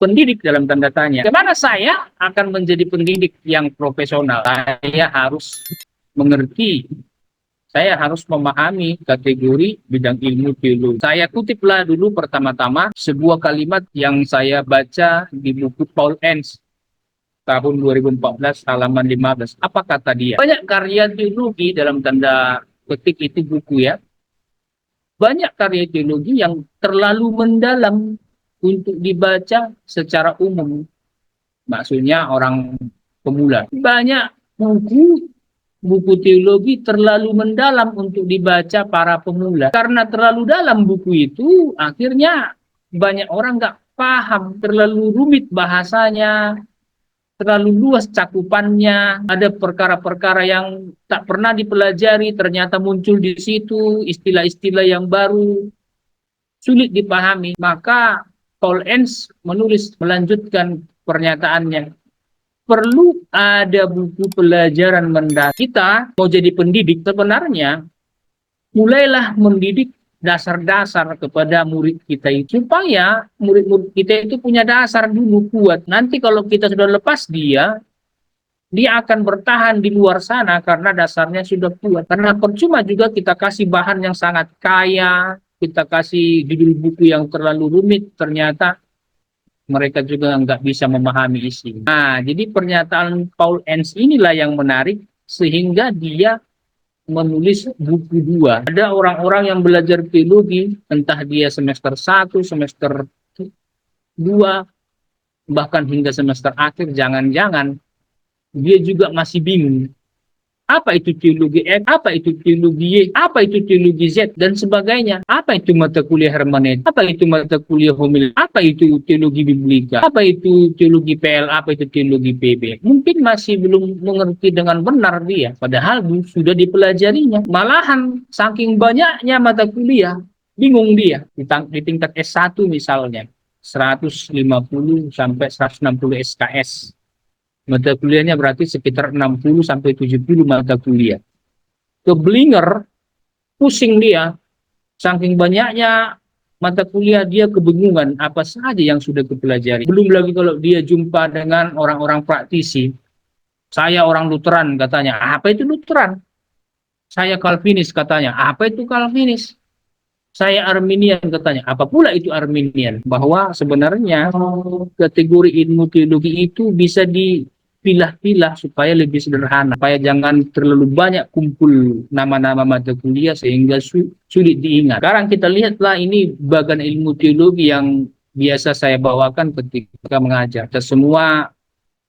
pendidik dalam tanda tanya. Bagaimana saya akan menjadi pendidik yang profesional? Saya harus mengerti, saya harus memahami kategori bidang ilmu teologi. Saya kutiplah dulu pertama-tama sebuah kalimat yang saya baca di buku Paul Enns tahun 2014 halaman 15. Apa kata dia? Banyak karya teologi dalam tanda petik itu buku ya. Banyak karya teologi yang terlalu mendalam untuk dibaca secara umum. Maksudnya orang pemula. Banyak buku teologi terlalu mendalam untuk dibaca para pemula. Karena terlalu dalam buku itu, akhirnya banyak orang nggak paham. Terlalu rumit bahasanya, terlalu luas cakupannya, ada perkara-perkara yang tak pernah dipelajari, ternyata muncul di situ, istilah-istilah yang baru, sulit dipahami. Maka Paul Enns melanjutkan pernyataannya, perlu ada buku pelajaran mendasar. Kita mau jadi pendidik, sebenarnya mulailah mendidik dasar-dasar kepada murid kita itu, supaya murid-murid kita itu punya dasar dulu kuat. Nanti kalau kita sudah lepas dia akan bertahan di luar sana karena dasarnya sudah kuat. Karena percuma juga kita kasih bahan yang sangat kaya, kita kasih judul buku yang terlalu rumit, ternyata mereka juga nggak bisa memahami isi. Nah, jadi pernyataan Paul Enns inilah yang menarik, sehingga dia menulis buku 2. Ada orang-orang yang belajar teologi, entah dia semester 1, semester 2, bahkan hingga semester akhir, jangan-jangan dia juga masih bingung. Apa itu teologi X, apa itu teologi Y, apa itu teologi Z, dan sebagainya. Apa itu mata kuliah hermeneutik, apa itu mata kuliah homiletik, apa itu teologi biblika, apa itu teologi PL, apa itu teologi PB. Mungkin masih belum mengerti dengan benar dia, padahal sudah dipelajarinya. Malahan saking banyaknya mata kuliah, bingung dia. Di tingkat S1 misalnya, 150 sampai 160 SKS. Mata kuliahnya berarti sekitar 60 sampai 70 mata kuliah. Keblinger, pusing dia, saking banyaknya mata kuliah dia kebingungan apa saja yang sudah dipelajari. Belum lagi kalau dia jumpa dengan orang-orang praktisi. Saya orang Lutheran katanya, apa itu Lutheran? Saya Calvinis katanya, apa itu Calvinis? Saya Arminian katanya, apa pula itu Arminian? Bahwa sebenarnya kategori ilmu teologi itu bisa dipilah-pilah supaya lebih sederhana, supaya jangan terlalu banyak kumpul nama-nama mata kuliah sehingga sulit diingat. Sekarang kita lihatlah, ini bagian ilmu teologi yang biasa saya bawakan ketika mengajar. Semua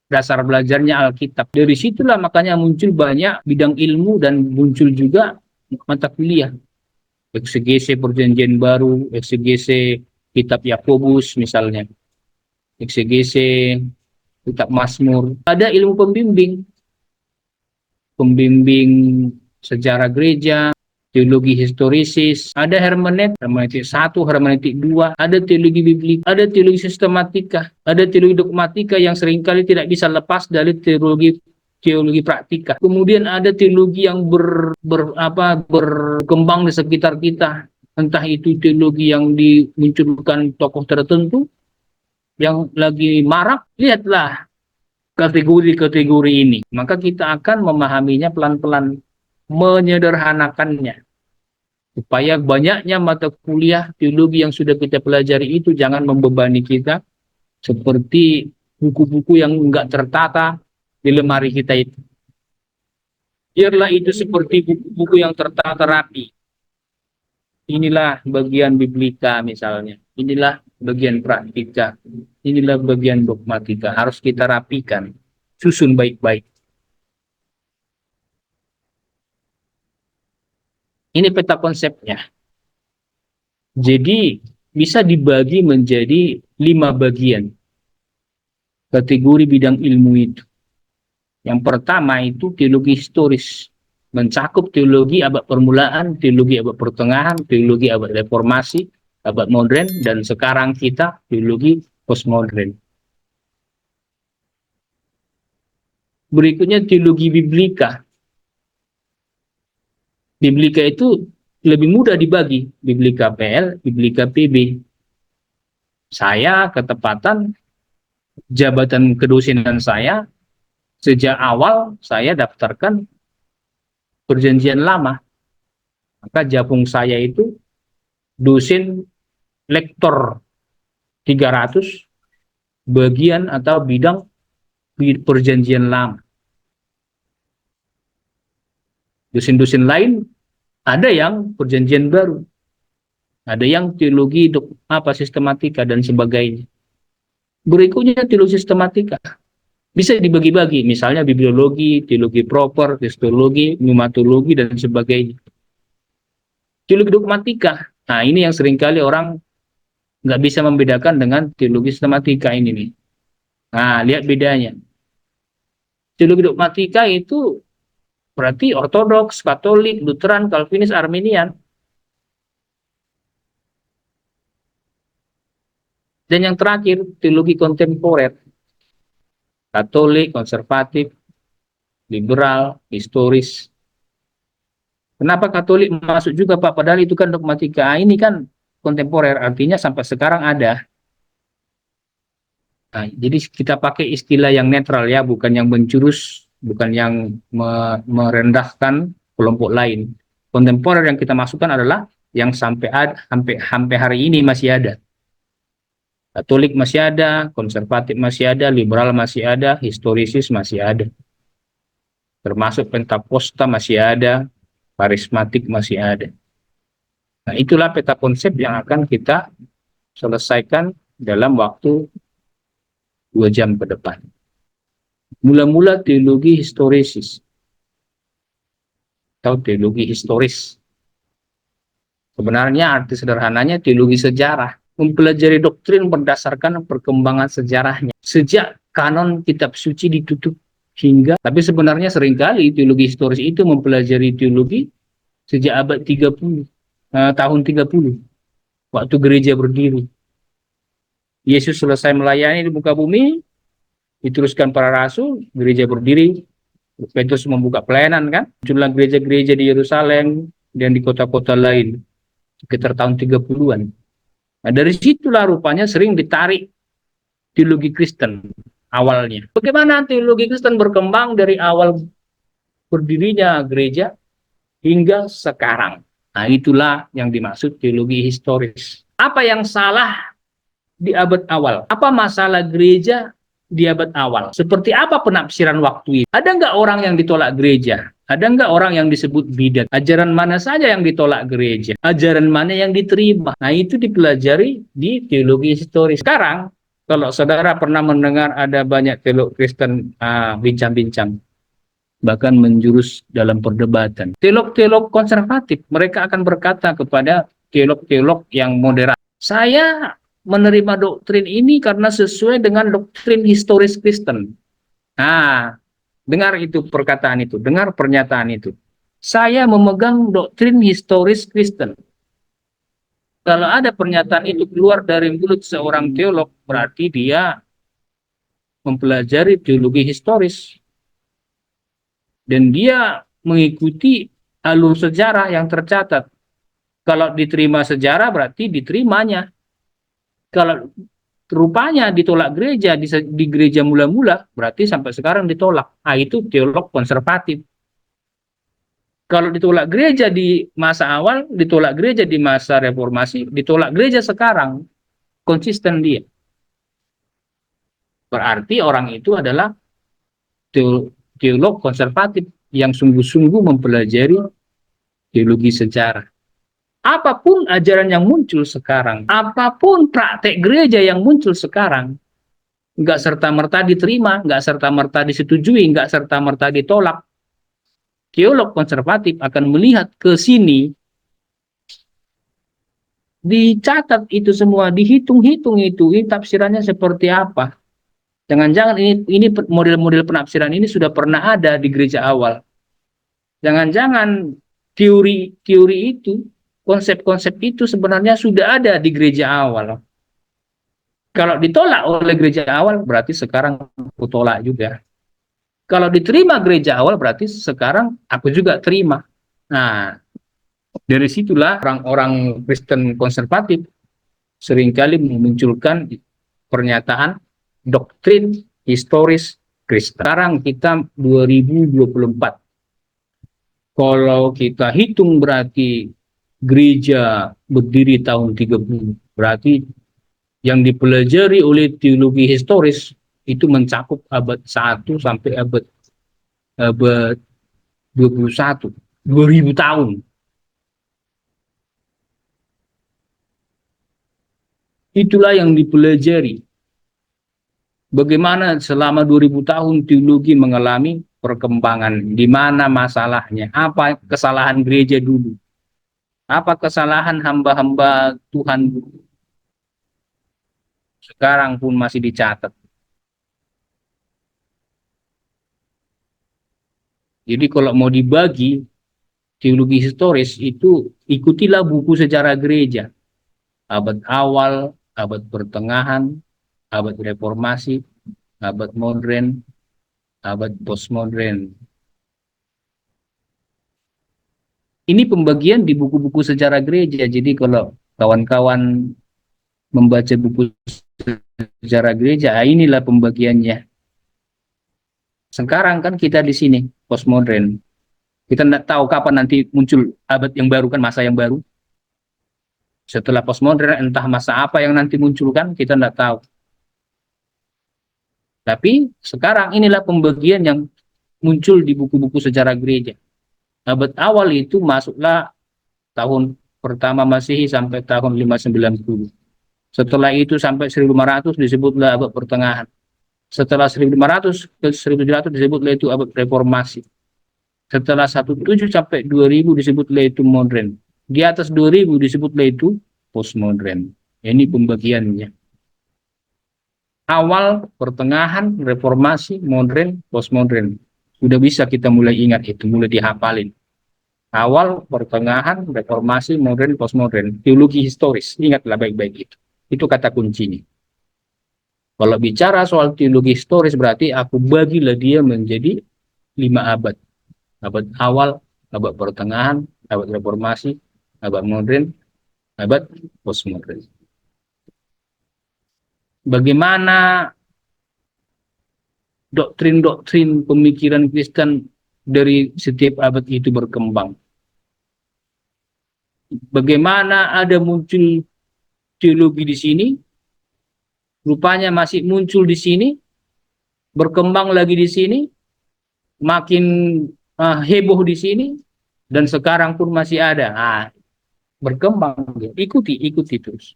dasar belajarnya Alkitab. Dari situlah makanya muncul banyak bidang ilmu dan muncul juga mata kuliah. Eksegese Perjanjian Baru, eksegese kitab Yakobus misalnya, eksegese kitab Mazmur. Ada ilmu pembimbing sejarah gereja, teologi historisis, ada hermeneutik 1, hermeneutik 2, ada teologi biblik, ada teologi sistematika, ada teologi dogmatika yang seringkali tidak bisa lepas dari teologi praktika. Kemudian ada teologi yang berkembang di sekitar kita, entah itu teologi yang dimunculkan tokoh tertentu yang lagi marak. Lihatlah kategori-kategori ini, maka kita akan memahaminya pelan-pelan, menyederhanakannya, supaya banyaknya mata kuliah teologi yang sudah kita pelajari itu jangan membebani kita seperti buku-buku yang enggak tertata di lemari kita itu. Biarlah itu seperti buku-buku yang tertata rapi. Inilah bagian biblika misalnya, inilah bagian praktika, inilah bagian dogmatika. Harus kita rapikan, susun baik-baik. Ini peta konsepnya. Jadi bisa dibagi menjadi 5 bagian kategori bidang ilmu itu. Yang pertama itu teologi historis, mencakup teologi abad permulaan, teologi abad pertengahan, teologi abad reformasi, abad modern, dan sekarang kita teologi postmodern. Berikutnya teologi biblika. Biblika itu lebih mudah dibagi, biblika PL, biblika PB. Saya ketepatan jabatan kedosenan saya, sejak awal saya daftarkan Perjanjian Lama. Maka japung saya itu dosen lektor 300 bagian atau bidang Perjanjian Lama. Dosen-dosen lain ada yang Perjanjian Baru, ada yang teologi sistematika dan sebagainya. Berikutnya teologi sistematika bisa dibagi-bagi, misalnya bibliologi, teologi proper, kristologi, pneumatologi dan sebagainya. Teologi dogmatika, nah ini yang seringkali orang nggak bisa membedakan dengan teologi sistematika ini nih. Nah, lihat bedanya. Teologi dogmatika itu berarti Ortodoks, Katolik, Lutheran, Calvinis, Arminian. Dan yang terakhir, teologi kontemporer. Katolik, konservatif, liberal, historis. Kenapa Katolik masuk juga, Pak? Padahal itu kan dogmatika. Ini kan kontemporer, artinya sampai sekarang ada. Nah, jadi kita pakai istilah yang netral ya, bukan yang menjurus, bukan yang merendahkan kelompok lain. Kontemporer yang kita masukkan adalah yang sampai hari ini masih ada. Katolik masih ada, konservatif masih ada, liberal masih ada, historisis masih ada. Termasuk Pentakosta masih ada, karismatik masih ada. Nah, itulah peta konsep yang akan kita selesaikan dalam waktu 2 jam ke depan. Mula-mula teologi historisis atau teologi historis. Sebenarnya arti sederhananya teologi sejarah, mempelajari doktrin berdasarkan perkembangan sejarahnya. Sejak kanon kitab suci ditutup hingga, tapi sebenarnya seringkali teologi historis itu mempelajari teologi sejak abad 30, tahun 30, waktu gereja berdiri. Yesus selesai melayani di muka bumi, diteruskan para rasul, gereja berdiri, Petrus membuka pelayanan kan, muncullah gereja-gereja di Yerusalem dan di kota-kota lain sekitar tahun 30-an. Nah, dari situlah rupanya sering ditarik teologi Kristen awalnya. Bagaimana teologi Kristen berkembang dari awal berdirinya gereja hingga sekarang. Nah, itulah yang dimaksud teologi historis. Apa yang salah di abad awal? Apa masalah gereja di abad awal? Seperti apa penafsiran waktu itu? Ada nggak orang yang ditolak gereja? Ada nggak orang yang disebut bidat? Ajaran mana saja yang ditolak gereja? Ajaran mana yang diterima? Nah, itu dipelajari di teologi historis. Sekarang, kalau saudara pernah mendengar ada banyak teolog Kristen bincang-bincang, bahkan menjurus dalam perdebatan. Teolog-teolog konservatif, mereka akan berkata kepada teolog-teolog yang moderat, saya menerima doktrin ini karena sesuai dengan doktrin historis Kristen. Nah, dengar itu perkataan itu, dengar pernyataan itu. Saya memegang doktrin historis Kristen. Kalau ada pernyataan itu keluar dari mulut seorang teolog, berarti dia mempelajari teologi historis. Dan dia mengikuti alur sejarah yang tercatat. Kalau diterima sejarah, berarti diterimanya. Kalau rupanya ditolak gereja di gereja mula-mula, berarti sampai sekarang ditolak. Nah, itu teolog konservatif. Kalau ditolak gereja di masa awal, ditolak gereja di masa reformasi, ditolak gereja sekarang, konsisten dia. Berarti orang itu adalah teolog konservatif yang sungguh-sungguh mempelajari teologi sejarah. Apapun ajaran yang muncul sekarang, apapun praktek gereja yang muncul sekarang, nggak serta-merta diterima, nggak serta-merta disetujui, nggak serta-merta ditolak. Teolog konservatif akan melihat ke sini, dicatat itu semua, dihitung-hitung itu, ini tafsirannya seperti apa. Jangan-jangan ini model-model penafsiran ini sudah pernah ada di gereja awal. Jangan-jangan teori itu, konsep-konsep itu sebenarnya sudah ada di gereja awal. Kalau ditolak oleh gereja awal, berarti sekarang aku tolak juga. Kalau diterima gereja awal, berarti sekarang aku juga terima. Nah, dari situlah orang-orang Kristen konservatif seringkali memunculkan pernyataan doktrin historis Kristen. Sekarang kita 2024. Kalau kita hitung berarti gereja berdiri tahun 30, berarti yang dipelajari oleh teologi historis itu mencakup abad 1 sampai abad 21, 2000 tahun. Itulah yang dipelajari. Bagaimana selama 2000 tahun teologi mengalami perkembangan, di mana masalahnya, apa kesalahan gereja dulu, apa kesalahan hamba-hamba Tuhan dulu, sekarang pun masih dicatat. Jadi kalau mau dibagi teologi historis itu ikutilah buku sejarah gereja, abad awal, abad pertengahan, abad reformasi, abad modern, abad postmodern. Ini pembagian di buku-buku sejarah gereja. Jadi kalau kawan-kawan membaca buku sejarah gereja, inilah pembagiannya. Sekarang kan kita di sini postmodern. Kita tidak tahu kapan nanti muncul abad yang baru, kan masa yang baru. Setelah postmodern, entah masa apa yang nanti muncul, kan kita tidak tahu. Tapi sekarang inilah pembagian yang muncul di buku-buku sejarah gereja. Abad awal itu masuklah tahun pertama Masehi sampai tahun 590. Setelah itu sampai 1500 disebutlah abad pertengahan. Setelah 1500 ke 1700 disebutlah itu abad reformasi. Setelah 17 sampai 2000 disebutlah itu modern. Di atas 2000 disebutlah itu postmodern. Ini pembagiannya. Awal, pertengahan, reformasi, modern, postmodern. Sudah bisa kita mulai ingat itu, mulai dihafalin. Awal, pertengahan, reformasi, modern, postmodern. Teologi historis, ingatlah baik-baik itu. Itu kata kuncinya. Kalau bicara soal teologi historis berarti aku bagilah dia menjadi 5 abad. Abad awal, abad pertengahan, abad reformasi, abad modern, abad postmodern. Bagaimana doktrin-doktrin pemikiran Kristen dari setiap abad itu berkembang? Bagaimana ada muncul teologi di sini, rupanya masih muncul di sini, berkembang lagi di sini, makin heboh di sini, dan sekarang pun masih ada. Berkembang, ikuti terus.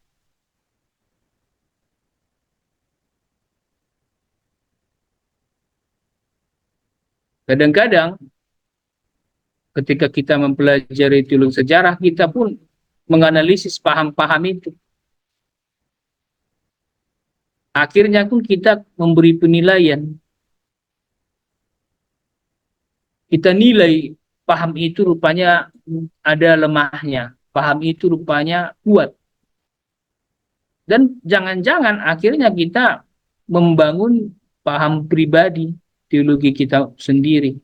Kadang-kadang ketika kita mempelajari teologi sejarah, kita pun menganalisis paham-paham itu. Akhirnya pun kita memberi penilaian. Kita nilai paham itu rupanya ada lemahnya. Paham itu rupanya kuat. Dan jangan-jangan akhirnya kita membangun paham pribadi, teologi kita sendiri.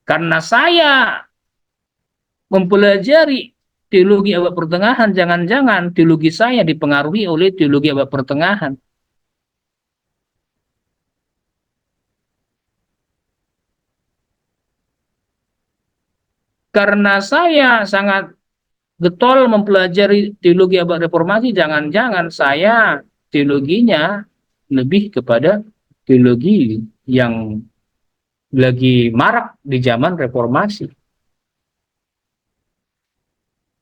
Karena saya mempelajari teologi abad pertengahan, jangan-jangan teologi saya dipengaruhi oleh teologi abad pertengahan. Karena saya sangat getol mempelajari teologi abad reformasi, jangan-jangan saya teologinya lebih kepada teologi yang lagi marak di zaman reformasi.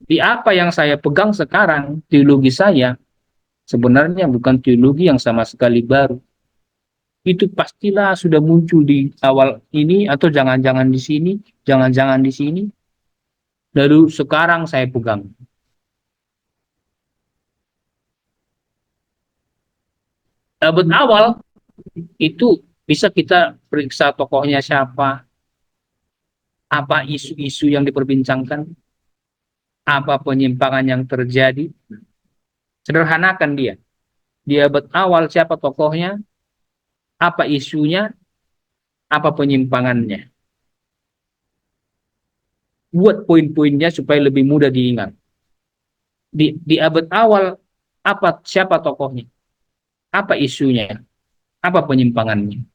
Di apa yang saya pegang sekarang, teologi saya sebenarnya bukan teologi yang sama sekali baru. Itu pastilah sudah muncul di awal ini, atau jangan-jangan di sini, jangan-jangan di sini. Lalu sekarang saya pegang. Abad awal itu bisa kita periksa tokohnya siapa, apa isu-isu yang diperbincangkan, apa penyimpangan yang terjadi. Sederhanakan dia. Di abad awal siapa tokohnya, apa isunya, apa penyimpangannya. Buat poin-poinnya supaya lebih mudah diingat. Di abad awal siapa tokohnya? Apa isunya? Apa penyimpangannya?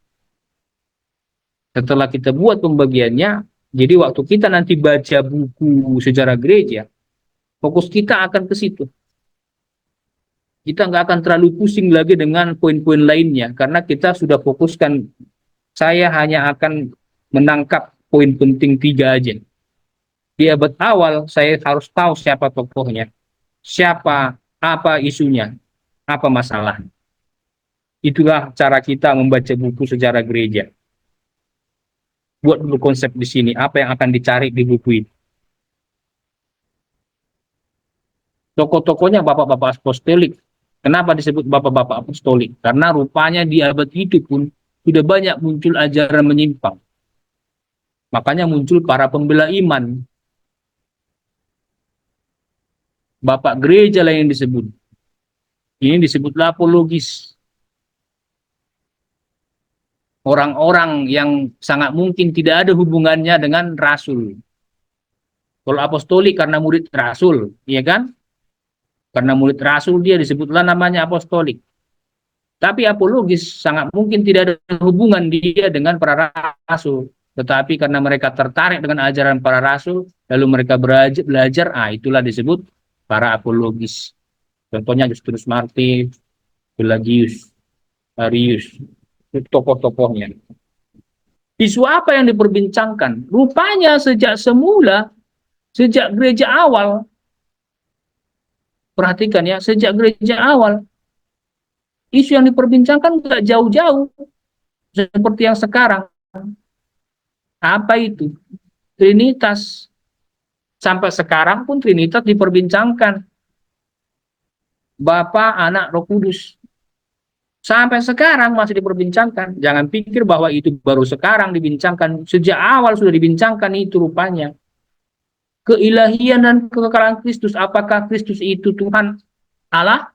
Setelah kita buat pembagiannya, jadi waktu kita nanti baca buku sejarah gereja, fokus kita akan ke situ. Kita nggak akan terlalu pusing lagi dengan poin-poin lainnya, karena kita sudah fokuskan, saya hanya akan menangkap poin penting 3 aja. Di abad awal, saya harus tahu siapa tokohnya, siapa, apa isunya, apa masalah. Itulah cara kita membaca buku sejarah gereja. Buat dulu konsep di sini, apa yang akan dicari di buku ini. Tokoh-tokohnya bapak-bapak apostolik. Kenapa disebut bapak-bapak apostolik? Karena rupanya di abad itu pun sudah banyak muncul ajaran menyimpang. Makanya muncul para pembela iman. Bapak gereja lah yang disebut. Ini disebutlah apologis. Orang-orang yang sangat mungkin tidak ada hubungannya dengan rasul. Kalau apostolik karena murid rasul, ya kan? Karena murid rasul dia disebutlah namanya apostolik. Tapi apologis sangat mungkin tidak ada hubungan dia dengan para rasul. Tetapi karena mereka tertarik dengan ajaran para rasul, lalu mereka belajar, itulah disebut para apologis. Contohnya Justinus Martir, Pelagius, Arius, itu tokoh-tokohnya. Isu apa yang diperbincangkan? Rupanya sejak semula, sejak gereja awal, perhatikan ya, sejak gereja awal, isu yang diperbincangkan nggak jauh-jauh seperti yang sekarang. Apa itu? Trinitas. Sampai sekarang pun Trinitas diperbincangkan. Bapa, Anak, Roh Kudus. Sampai sekarang masih diperbincangkan. Jangan pikir bahwa itu baru sekarang dibincangkan. Sejak awal sudah dibincangkan itu rupanya. Keilahian dan kekekalan Kristus. Apakah Kristus itu Tuhan Allah?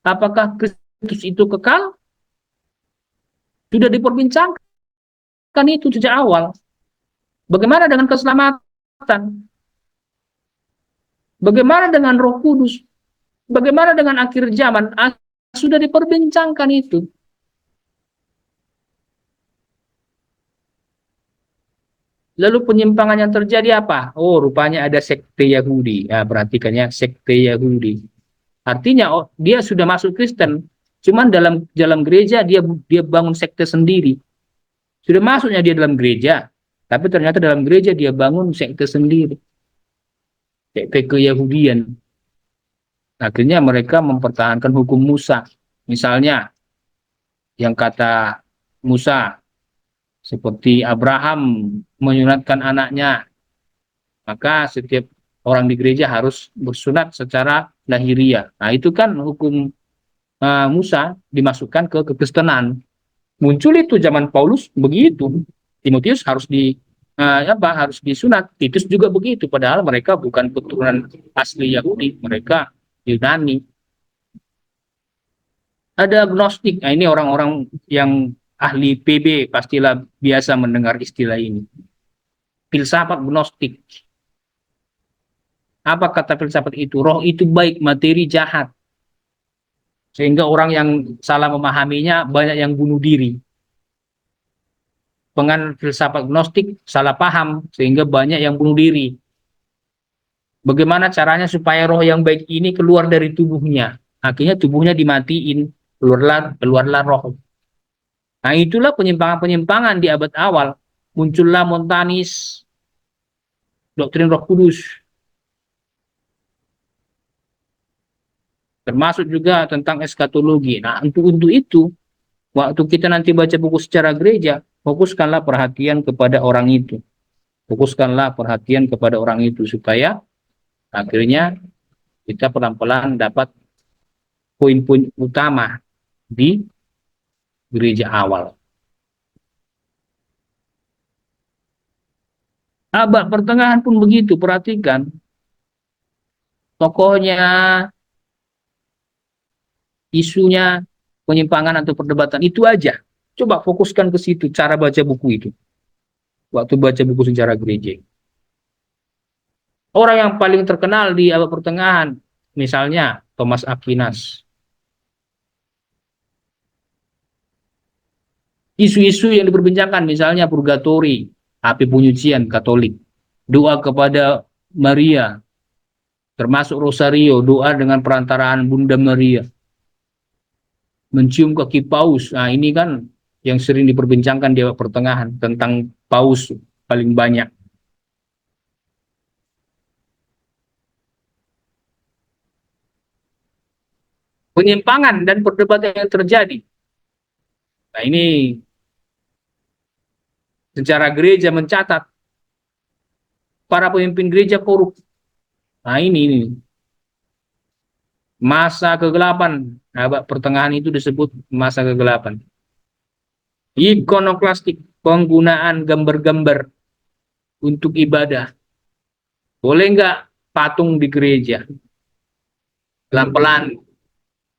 Apakah Kristus itu kekal? Sudah diperbincangkan itu sejak awal. Bagaimana dengan keselamatan? Bagaimana dengan Roh Kudus? Bagaimana dengan akhir zaman? Sudah diperbincangkan itu. Lalu penyimpangan yang terjadi apa? Oh, rupanya ada sekte Yahudi. Ya, perhatikannya, sekte Yahudi. Artinya, dia sudah masuk Kristen, cuman dalam gereja dia bangun sekte sendiri. Sudah masuknya dia dalam gereja, tapi ternyata dalam gereja dia bangun sekte sendiri. Sekte keyahudian. Akhirnya mereka mempertahankan hukum Musa. Misalnya, yang kata Musa, seperti Abraham menyunatkan anaknya, maka setiap orang di gereja harus bersunat secara lahiriah. Nah, itu kan hukum Musa dimasukkan ke kekristenan. Muncul itu zaman Paulus begitu. Timotius harus disunat. Titus juga begitu. Padahal mereka bukan keturunan asli Yahudi, mereka Yunani. Ada gnostik. Nah, ini orang-orang yang ahli PB pastilah biasa mendengar istilah ini. Filsafat gnostik. Apa kata filsafat itu? Roh itu baik, materi jahat. Sehingga orang yang salah memahaminya banyak yang bunuh diri. Pengan filsafat gnostik salah paham sehingga banyak yang bunuh diri. Bagaimana caranya supaya roh yang baik ini keluar dari tubuhnya? Akhirnya tubuhnya dimatiin, keluarlah roh. Nah, itulah penyimpangan-penyimpangan di abad awal. Muncullah Montanis, doktrin Roh Kudus. Termasuk juga tentang eskatologi. Nah, untuk itu, waktu kita nanti baca buku secara gereja, fokuskanlah perhatian kepada orang itu. Fokuskanlah perhatian kepada orang itu supaya akhirnya kita pelan-pelan dapat poin-poin utama di gereja awal. Abad pertengahan pun begitu, perhatikan. Tokohnya, isunya, penyimpangan atau perdebatan, itu aja. Coba fokuskan ke situ, cara baca buku itu. Waktu baca buku sejarah gereja. Orang yang paling terkenal di abad pertengahan, misalnya Thomas Aquinas. Isu-isu yang diperbincangkan misalnya purgatori, api penyucian Katolik, doa kepada Maria, termasuk Rosario, doa dengan perantaraan Bunda Maria, mencium kaki paus. Nah, ini kan yang sering diperbincangkan di abad pertengahan tentang paus paling banyak. Penyimpangan dan perdebatan yang terjadi. Nah, ini secara gereja mencatat para pemimpin gereja korup. Nah, ini masa kegelapan. Abad pertengahan itu disebut masa kegelapan. Ikonoklastik, penggunaan gambar-gambar untuk ibadah. Boleh nggak patung di gereja? Pelan-pelan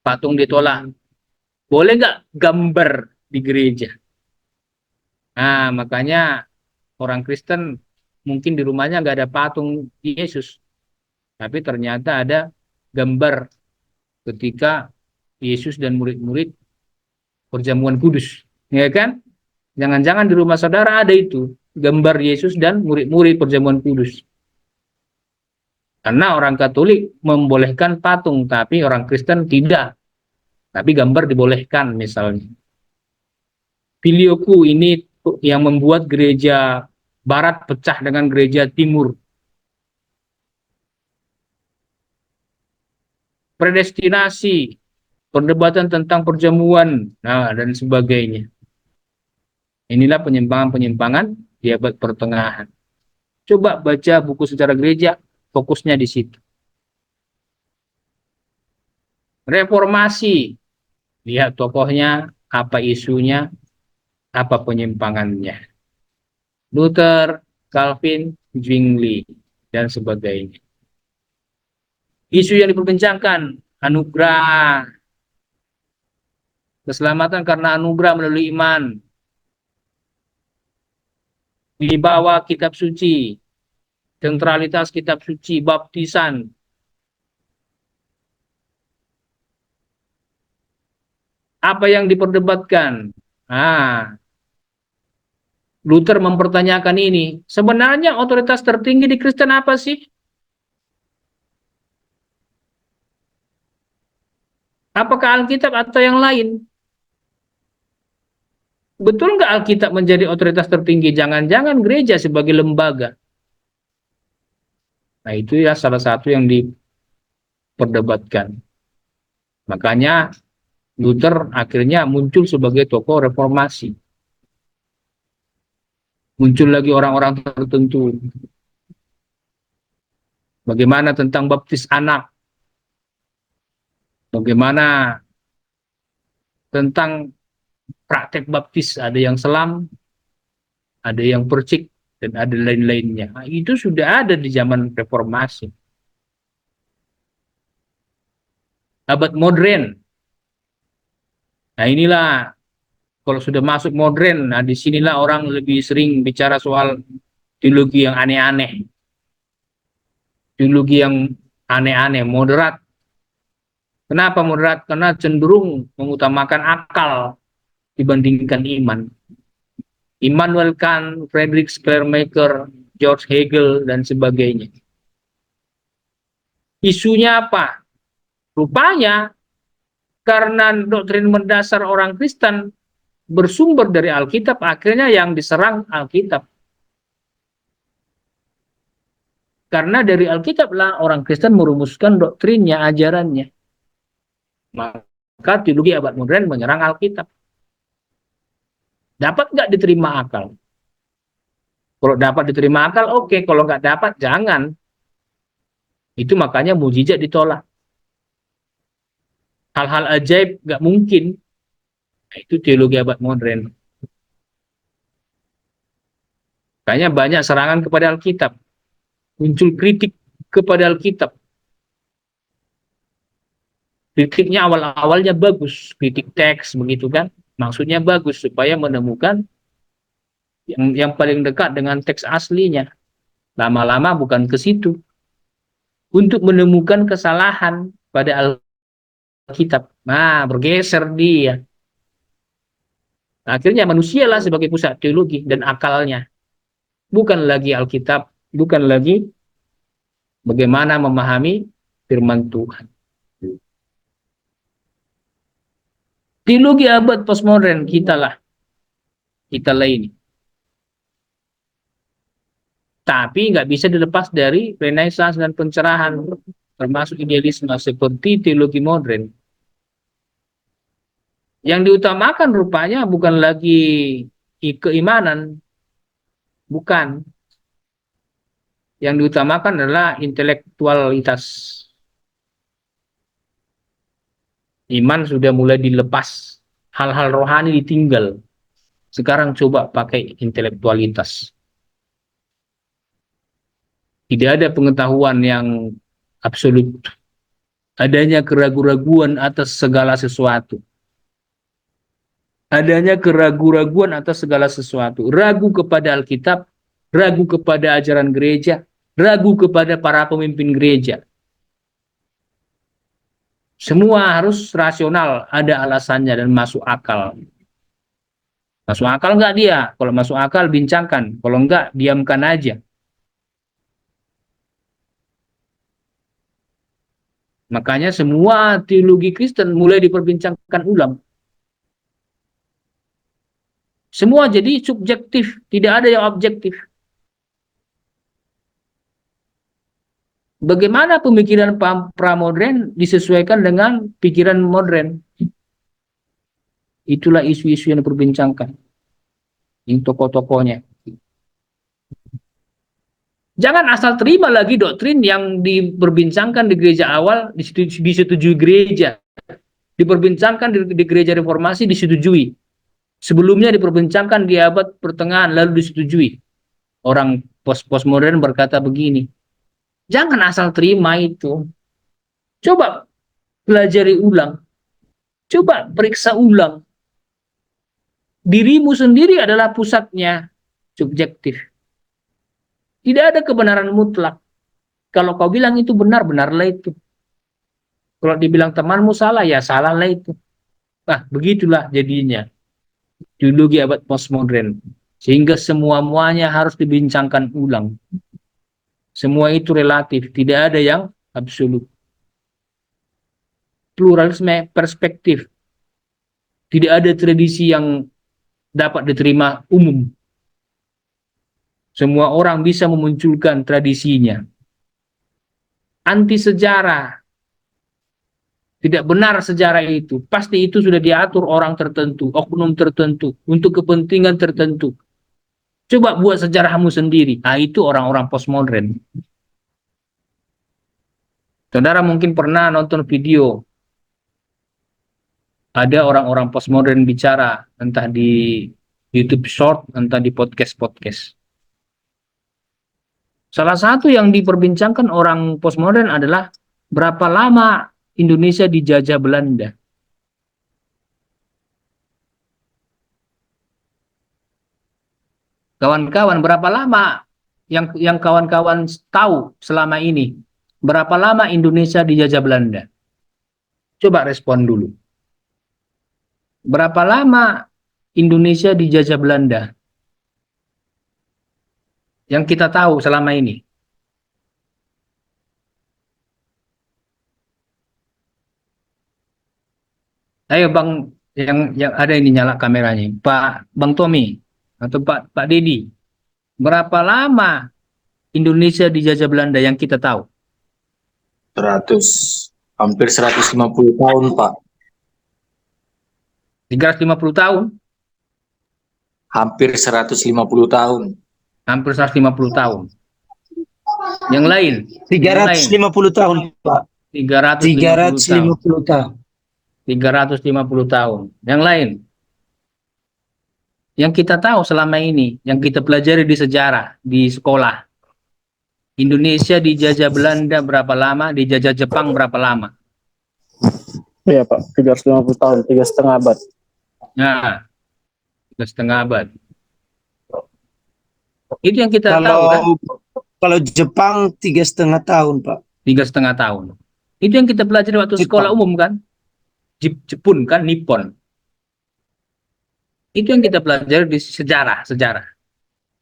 patung ditolak. Boleh nggak gambar di gereja? Nah, makanya orang Kristen mungkin di rumahnya nggak ada patung Yesus, tapi ternyata ada gambar ketika Yesus dan murid-murid perjamuan kudus, ya kan? Jangan-jangan di rumah saudara ada itu gambar Yesus dan murid-murid perjamuan kudus. Karena orang Katolik membolehkan patung, tapi orang Kristen tidak. Tapi gambar dibolehkan misalnya. Filioku ini yang membuat gereja Barat pecah dengan gereja Timur. Predestinasi, perdebatan tentang perjamuan, nah, dan sebagainya. Inilah penyimpangan-penyimpangan di abad pertengahan. Coba baca buku sejarah gereja, fokusnya di situ. Reformasi, lihat tokohnya, apa isunya, apa penyimpangannya. Luther, Calvin, Zwingli, dan sebagainya. Isu yang diperbincangkan, anugerah, keselamatan karena anugerah melalui iman, di bawah kitab suci, sentralitas kitab suci, baptisan. Apa yang diperdebatkan? Ah, Luther mempertanyakan ini. Sebenarnya otoritas tertinggi di Kristen apa sih? Apakah Alkitab atau yang lain? Betul nggak Alkitab menjadi otoritas tertinggi? Jangan-jangan gereja sebagai lembaga. Nah, itu ya salah satu yang diperdebatkan. Makanya Luther akhirnya muncul sebagai tokoh reformasi. Muncul lagi orang-orang tertentu. Bagaimana tentang baptis anak? Bagaimana tentang praktek baptis? Ada yang selam, ada yang percik, dan ada lain-lainnya. Nah, itu sudah ada di zaman reformasi. Abad modern. Nah, inilah kalau sudah masuk modern, nah disinilah orang lebih sering bicara soal teologi yang aneh-aneh. Teologi yang aneh-aneh, moderat. Kenapa moderat? Karena cenderung mengutamakan akal dibandingkan iman. Immanuel Kant, Friedrich Schleiermacher, George Hegel, dan sebagainya. Isunya apa? Rupanya karena doktrin mendasar orang Kristen bersumber dari Alkitab, akhirnya yang diserang Alkitab. Karena dari Alkitab lah orang Kristen merumuskan doktrinnya, ajarannya. Maka teologi abad modern menyerang Alkitab. Dapat nggak diterima akal? Kalau dapat diterima akal, oke. Kalau nggak dapat, jangan. Itu makanya mujizat ditolak. Hal-hal ajaib nggak mungkin. Nah, itu teologi abad modern. Makanya banyak serangan kepada Alkitab. Muncul kritik kepada Alkitab. Kritiknya awal-awalnya bagus. Kritik teks, begitu kan. Maksudnya bagus, supaya menemukan yang paling dekat dengan teks aslinya. Lama-lama bukan ke situ. Untuk menemukan kesalahan pada Alkitab. Nah, bergeser dia. Akhirnya manusialah sebagai pusat teologi dan akalnya. Bukan lagi Alkitab, bukan lagi bagaimana memahami firman Tuhan. Teologi abad postmodern kita ini. Tapi nggak bisa dilepas dari Renaissance dan pencerahan, termasuk idealisme seperti teologi modern. Yang diutamakan rupanya bukan lagi keimanan, bukan. Yang diutamakan adalah intelektualitas. Iman sudah mulai dilepas, hal-hal rohani ditinggal. Sekarang coba pakai intelektualitas. Tidak ada pengetahuan yang absolut. Adanya keraguan-raguan atas segala sesuatu. Adanya keraguan-raguan atas segala sesuatu. Ragu kepada Alkitab, ragu kepada ajaran gereja, ragu kepada para pemimpin gereja. Semua harus rasional, ada alasannya dan masuk akal. Masuk akal nggak dia? Kalau masuk akal, bincangkan. Kalau nggak, diamkan aja. Makanya semua teologi Kristen mulai diperbincangkan ulang. Semua jadi subjektif, tidak ada yang objektif. Bagaimana pemikiran pramodern disesuaikan dengan pikiran modern? Itulah isu-isu yang diperbincangkan. Yang tokoh-tokohnya. Jangan asal terima lagi doktrin yang diperbincangkan di gereja awal, disetujui gereja. Diperbincangkan di gereja reformasi, disetujui. Sebelumnya diperbincangkan di abad pertengahan, lalu disetujui. Orang postmodern berkata begini, jangan asal terima itu. Coba pelajari ulang. Coba periksa ulang. Dirimu sendiri adalah pusatnya, subjektif. Tidak ada kebenaran mutlak. Kalau kau bilang itu benar, benarlah itu. Kalau dibilang temanmu salah, ya salahlah itu. Nah, begitulah jadinya. Teologi abad postmodern. Sehingga semua-muanya harus dibincangkan ulang. Semua itu relatif, tidak ada yang absolut. Pluralisme perspektif. Tidak ada tradisi yang dapat diterima umum. Semua orang bisa memunculkan tradisinya. Anti sejarah. Tidak benar sejarah itu. Pasti itu sudah diatur orang tertentu, oknum tertentu, untuk kepentingan tertentu. Coba buat sejarahmu sendiri. Nah, itu orang-orang postmodern. Saudara mungkin pernah nonton video. Ada orang-orang postmodern bicara, entah di YouTube Short, entah di podcast-podcast. Salah satu yang diperbincangkan orang postmodern adalah berapa lama Indonesia dijajah Belanda. Kawan-kawan, berapa lama yang kawan-kawan tahu selama ini? Berapa lama Indonesia dijajah Belanda? Coba respon dulu. Berapa lama Indonesia dijajah Belanda? Yang kita tahu selama ini. Ayo Bang, yang ada ini nyala kameranya. Bang Tommy atau Pak Dedi. Berapa lama Indonesia dijajah Belanda yang kita tahu? hampir 150 tahun, Pak. 350 tahun? Hampir 150 tahun. Hampir 150 tahun. Yang lain? 350 tahun, Pak. 350 tahun. 350 tahun. Yang lain? Yang kita tahu selama ini, yang kita pelajari di sejarah, di sekolah. Indonesia dijajah Belanda berapa lama, dijajah Jepang berapa lama? Iya Pak, 350 tahun, 3,5 abad. Nah, 3,5 abad. Itu yang kita tahu kan? Kalau Jepang 3,5 tahun, Pak. 3,5 tahun. Itu yang kita pelajari waktu sekolah umum kan? Jepun kan, Nippon. Itu yang kita pelajari di sejarah.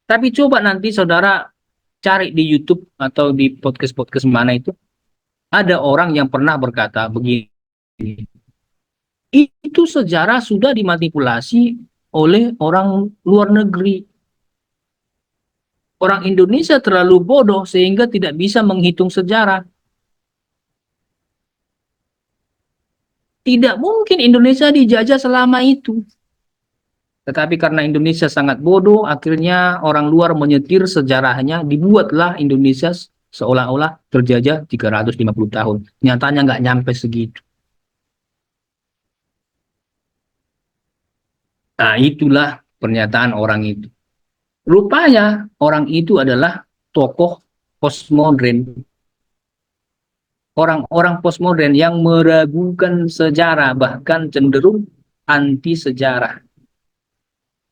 Tapi coba nanti saudara cari di YouTube atau di podcast-podcast mana itu, ada orang yang pernah berkata begini, itu sejarah sudah dimanipulasi oleh orang luar negeri. Orang Indonesia terlalu bodoh sehingga tidak bisa menghitung sejarah. Tidak mungkin Indonesia dijajah selama itu. Tetapi karena Indonesia sangat bodoh, akhirnya orang luar menyetir sejarahnya, dibuatlah Indonesia seolah-olah terjajah 350 tahun. Nyatanya nggak nyampe segitu. Nah, itulah pernyataan orang itu. Rupanya orang itu adalah tokoh postmodern. Orang-orang postmodern yang meragukan sejarah, bahkan cenderung anti sejarah.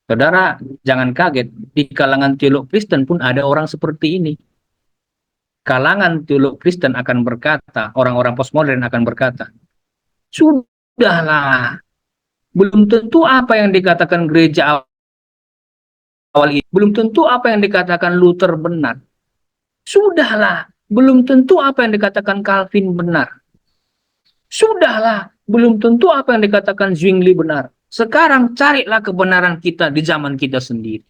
Saudara, jangan kaget, di kalangan teolog Kristen pun ada orang seperti ini. Kalangan teolog Kristen akan berkata, orang-orang postmodern akan berkata, sudahlah, belum tentu apa yang dikatakan gereja awal ini, belum tentu apa yang dikatakan Luther benar. Sudahlah, belum tentu apa yang dikatakan Calvin benar. Sudahlah, belum tentu apa yang dikatakan Zwingli benar. Sekarang carilah kebenaran kita di zaman kita sendiri.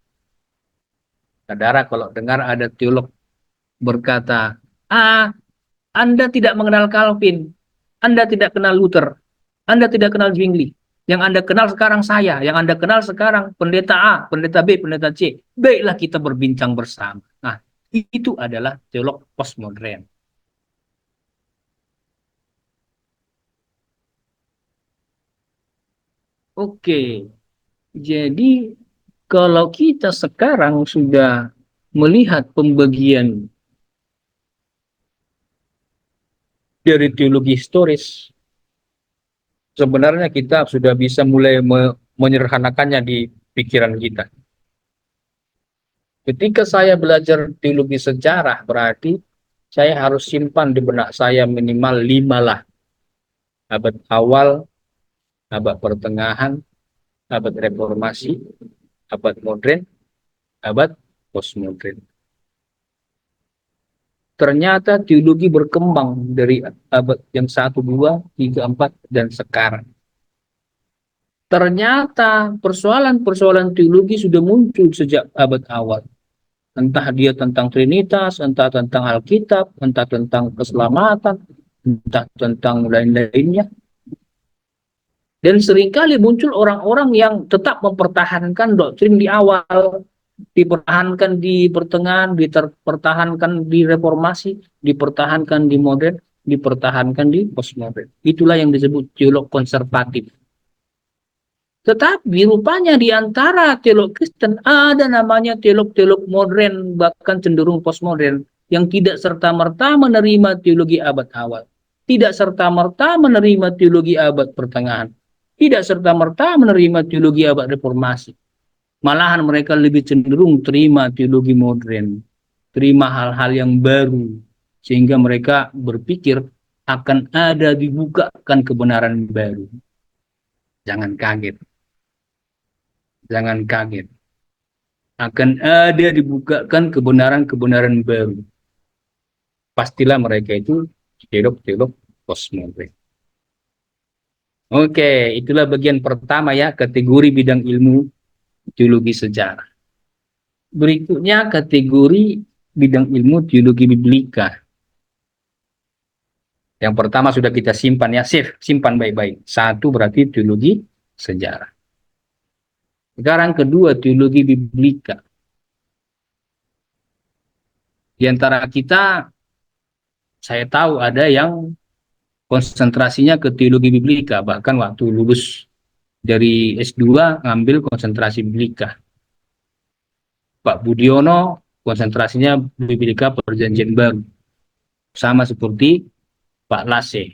Saudara, kalau dengar ada teolog berkata, Anda tidak mengenal Calvin, Anda tidak kenal Luther, Anda tidak kenal Zwingli. Yang Anda kenal sekarang saya, yang Anda kenal sekarang pendeta A, pendeta B, pendeta C. Baiklah kita berbincang bersama. Nah, itu adalah teolog postmodern. Oke, jadi kalau kita sekarang sudah melihat pembagian dari teologi historis, sebenarnya kita sudah bisa mulai menyederhanakannya di pikiran kita. Ketika saya belajar teologi sejarah, berarti saya harus simpan di benak saya minimal 5 lah. Abad awal, abad pertengahan, abad reformasi, abad modern, abad postmodern. Ternyata teologi berkembang dari abad yang 1, 2, 3, 4, dan sekarang. Ternyata persoalan-persoalan teologi sudah muncul sejak abad awal. Entah dia tentang Trinitas, entah tentang Alkitab, entah tentang keselamatan, entah tentang lain-lainnya. Dan seringkali muncul orang-orang yang tetap mempertahankan doktrin di awal, dipertahankan di pertengahan, dipertahankan di reformasi, dipertahankan di modern, dipertahankan di postmodern. Itulah yang disebut teolog konservatif. Tetapi rupanya di antara teolog Kristen ada namanya teolog-teolog modern, bahkan cenderung postmodern, yang tidak serta-merta menerima teologi abad awal. Tidak serta-merta menerima teologi abad pertengahan. Tidak serta-merta menerima teologi abad reformasi. Malahan mereka lebih cenderung terima teologi modern, terima hal-hal yang baru, sehingga mereka berpikir akan ada dibukakan kebenaran baru. Jangan kaget. Jangan kaget. Akan ada dibukakan kebenaran-kebenaran baru. Pastilah mereka itu teolog-teolog postmodern. Oke, itulah bagian pertama ya, kategori bidang ilmu teologi sejarah. Berikutnya kategori bidang ilmu teologi biblika. Yang pertama sudah kita simpan ya, simpan baik-baik. 1 berarti teologi sejarah. Sekarang kedua, teologi biblika. Di antara kita, saya tahu ada yang konsentrasinya ke teologi biblika, bahkan waktu lulus dari S2 ngambil konsentrasi biblika. Pak Budiono konsentrasinya biblika perjanjian baru. Sama seperti Pak Lase.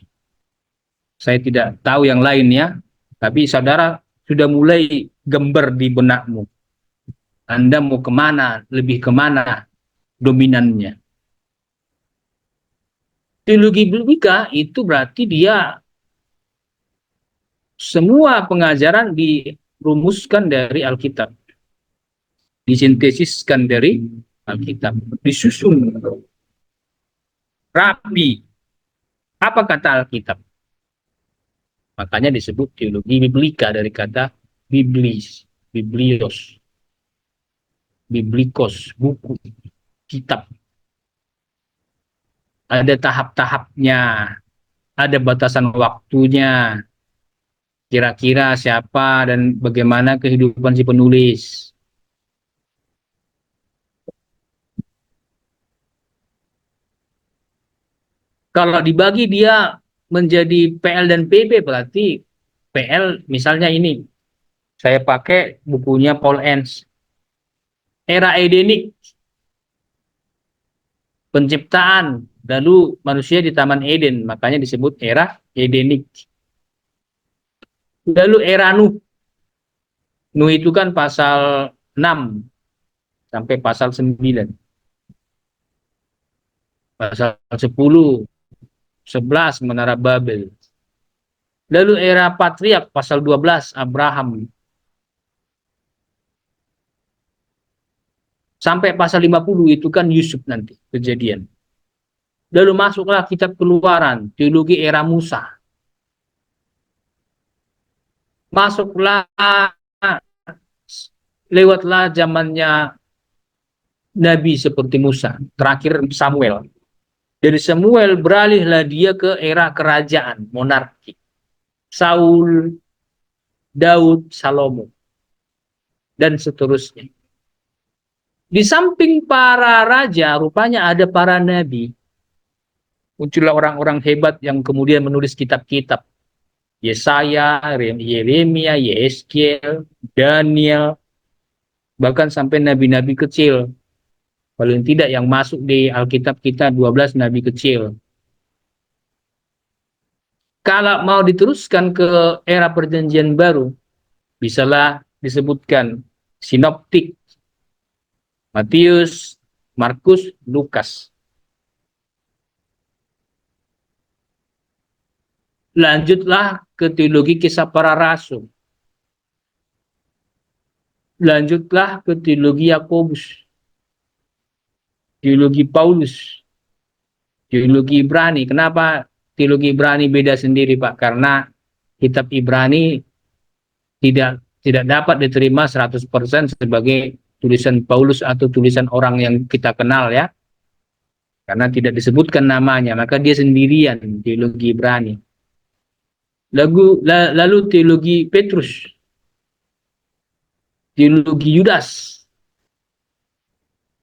Saya tidak tahu yang lainnya, tapi saudara sudah mulai gembar di benakmu. Anda mau kemana, lebih kemana dominannya. Teologi biblika itu berarti dia semua pengajaran dirumuskan dari Alkitab, disintesiskan dari Alkitab, disusun rapi. Apa kata Alkitab? Makanya disebut teologi biblika dari kata biblis, biblios, biblikos, buku, kitab. Ada tahap-tahapnya, ada batasan waktunya, kira-kira siapa dan bagaimana kehidupan si penulis. Kalau dibagi dia menjadi PL dan PB, berarti PL misalnya ini, saya pakai bukunya Paul Enns, era Edenik, penciptaan, lalu manusia di Taman Eden, makanya disebut era Edenik. Lalu era Nuh, Nuh itu kan pasal 6 sampai pasal 9. Pasal 10, 11 Menara Babel. Lalu era Patriark pasal 12 Abraham. Sampai pasal 50 itu kan Yusuf nanti, kejadian. Lalu masuklah kitab Keluaran, teologi era Musa. Masuklah, lewatlah zamannya Nabi seperti Musa, terakhir Samuel. Dari Samuel beralihlah dia ke era kerajaan, monarki. Saul, Daud, Salomo, dan seterusnya. Di samping para raja, rupanya ada para nabi. Muncullah orang-orang hebat yang kemudian menulis kitab-kitab. Yesaya, Yeremia, Yeskel, Daniel, bahkan sampai nabi-nabi kecil. Paling tidak yang masuk di Alkitab kita 12 nabi kecil. Kalau mau diteruskan ke era perjanjian baru, bisalah disebutkan sinoptik, Matius, Markus, Lukas. Lanjutlah ke teologi kisah para rasul. Lanjutlah ke teologi Yakobus, teologi Paulus, teologi Ibrani. Kenapa teologi Ibrani beda sendiri, Pak? Karena kitab Ibrani tidak dapat diterima 100% sebagai tulisan Paulus atau tulisan orang yang kita kenal ya. Karena tidak disebutkan namanya, maka dia sendirian teologi Ibrani. Lalu teologi Petrus, teologi Yudas,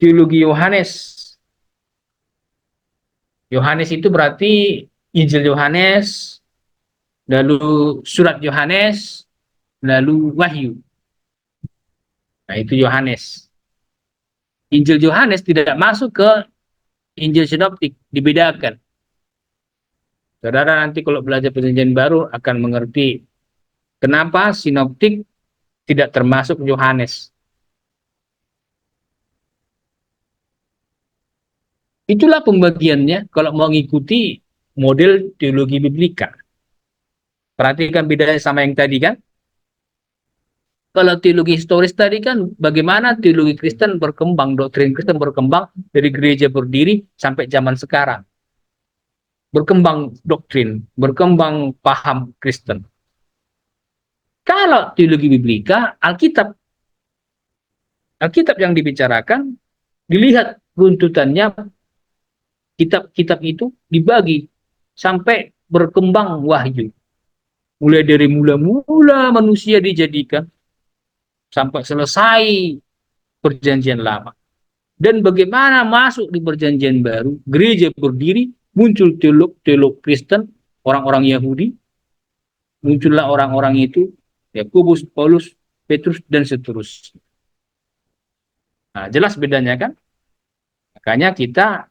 teologi Yohanes. Yohanes itu berarti Injil Yohanes, lalu surat Yohanes, lalu Wahyu. Nah, itu Yohanes. Injil Yohanes tidak masuk ke Injil Sinoptik, dibedakan. Saudara nanti kalau belajar perjanjian baru akan mengerti kenapa Sinoptik tidak termasuk Yohanes. Itulah pembagiannya kalau mau mengikuti model teologi biblika. Perhatikan bedanya sama yang tadi kan. Kalau teologi historis tadi kan bagaimana teologi Kristen berkembang, doktrin Kristen berkembang dari gereja berdiri sampai zaman sekarang. Berkembang doktrin, berkembang paham Kristen. Kalau teologi biblika, Alkitab yang dibicarakan, dilihat runtutannya, kitab-kitab itu dibagi sampai berkembang wahyu. Mulai dari mula-mula manusia dijadikan, sampai selesai perjanjian lama. Dan bagaimana masuk di perjanjian baru, gereja berdiri, muncul teolog Kristen, orang-orang Yahudi, muncullah orang-orang itu, Yakobus, Paulus, Petrus, dan seterusnya. Nah, jelas bedanya kan? Makanya kita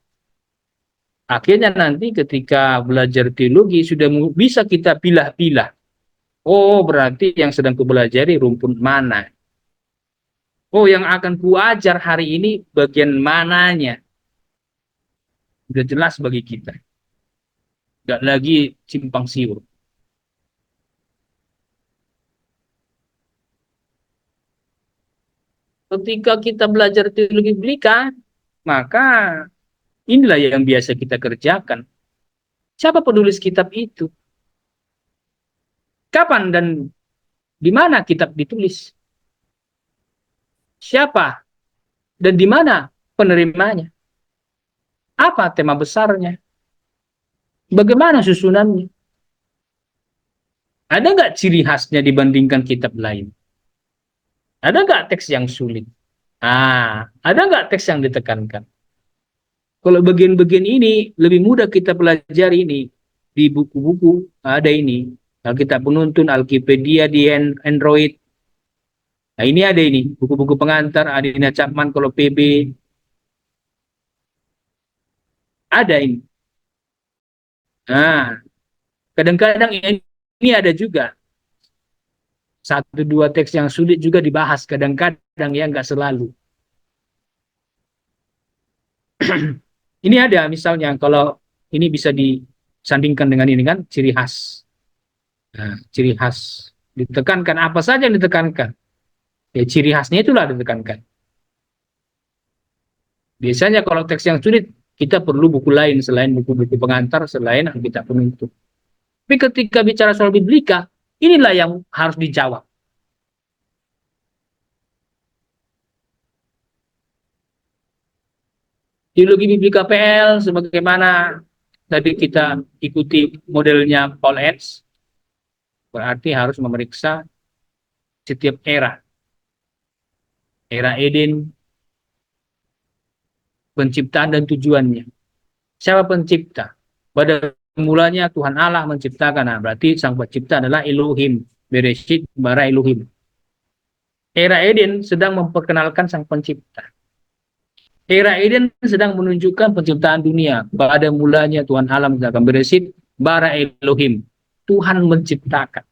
akhirnya nanti ketika belajar teologi sudah bisa kita pilah-pilah. Oh, berarti yang sedang kupelajari rumpun mana? Oh, yang akan kuajar hari ini bagian mananya? Sudah jelas bagi kita. Nggak lagi simpang siur. Ketika kita belajar teologi biblika, maka inilah yang biasa kita kerjakan. Siapa penulis kitab itu? Kapan dan di mana kitab ditulis? Siapa dan di mana penerimanya? Apa tema besarnya? Bagaimana susunannya? Ada nggak ciri khasnya dibandingkan kitab lain? Ada nggak teks yang sulit? Ada nggak teks yang ditekankan? Kalau bagian-bagian ini lebih mudah kita pelajari ini di buku-buku ada ini. Alkitab Penuntun, Alkipedia di Android. Nah ini ada ini buku-buku pengantar, Adina Chapman kalau PB. Ada ini. Nah, kadang-kadang ini ada juga. Satu dua teks yang sulit juga dibahas kadang-kadang ya nggak selalu. Ini ada misalnya kalau ini bisa disandingkan dengan ini kan ciri khas. Nah, ciri khas ditekankan apa saja yang ditekankan. Ya ciri khasnya itulah ditekankan. Biasanya kalau teks yang sulit kita perlu buku lain selain buku-buku pengantar selain Alkitab Penuntun. Tapi ketika bicara soal biblika, inilah yang harus dijawab. Teologi Biblika PL sebagaimana tadi kita ikuti modelnya Paul Edge, berarti harus memeriksa setiap era. Era Eden, penciptaan dan tujuannya. Siapa pencipta? Pada mulanya Tuhan Allah menciptakan. Nah, berarti sang pencipta adalah Elohim. Bereshit bara Elohim. Era Eden sedang memperkenalkan sang pencipta. Era Eden sedang menunjukkan penciptaan dunia. Pada mulanya Tuhan Allah menciptakan. Bereshit bara Elohim. Tuhan menciptakan.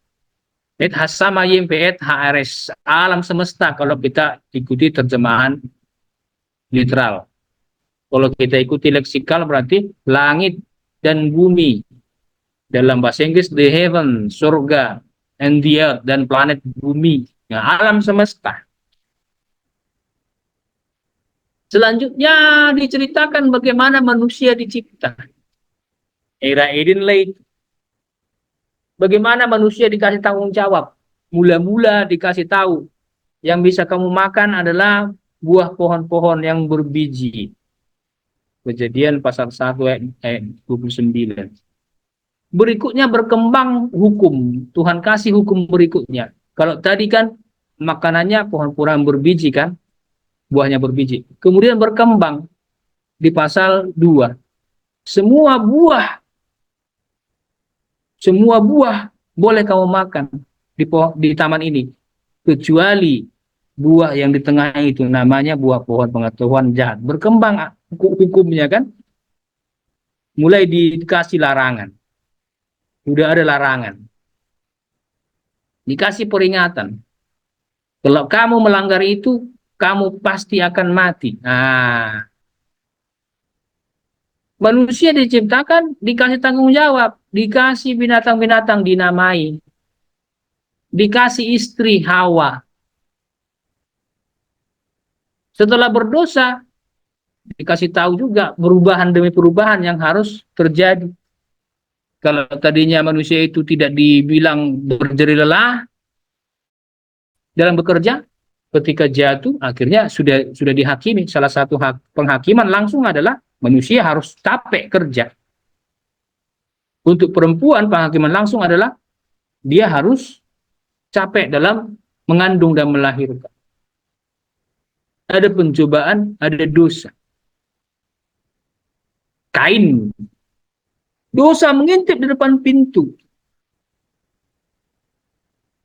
Et hasamayim ve'et haares. Alam semesta kalau kita ikuti terjemahan literal. Kalau kita ikuti leksikal berarti langit dan bumi. Dalam bahasa Inggris the heaven, surga, and the earth, dan planet bumi. Nah, alam semesta. Selanjutnya diceritakan bagaimana manusia dicipta. Era Eden Lake. Bagaimana manusia dikasih tanggung jawab. Mula-mula dikasih tahu. Yang bisa kamu makan adalah buah pohon-pohon yang berbiji. Kejadian pasal 1 ayat 29. Berikutnya berkembang hukum. Tuhan kasih hukum berikutnya. Kalau tadi kan makanannya pohon-pohon berbiji kan. Buahnya berbiji. Kemudian berkembang di pasal 2. Semua buah boleh kamu makan di taman ini. Kecuali buah yang di tengah itu namanya buah pohon pengetahuan jahat. Berkembang hukumnya kan. Mulai dikasih larangan. Sudah ada larangan. Dikasih peringatan. Kalau kamu melanggar itu, kamu pasti akan mati. Nah, manusia diciptakan, dikasih tanggung jawab, dikasih binatang-binatang dinamai, dikasih istri Hawa. Setelah berdosa, dikasih tahu juga perubahan demi perubahan yang harus terjadi. Kalau tadinya manusia itu tidak dibilang berjeri lelah dalam bekerja, ketika jatuh akhirnya sudah dihakimi. Salah satu penghakiman langsung adalah manusia harus capek kerja. Untuk perempuan penghakiman langsung adalah dia harus capek dalam mengandung dan melahirkan. Ada pencobaan, ada dosa. Kain. Dosa mengintip di depan pintu.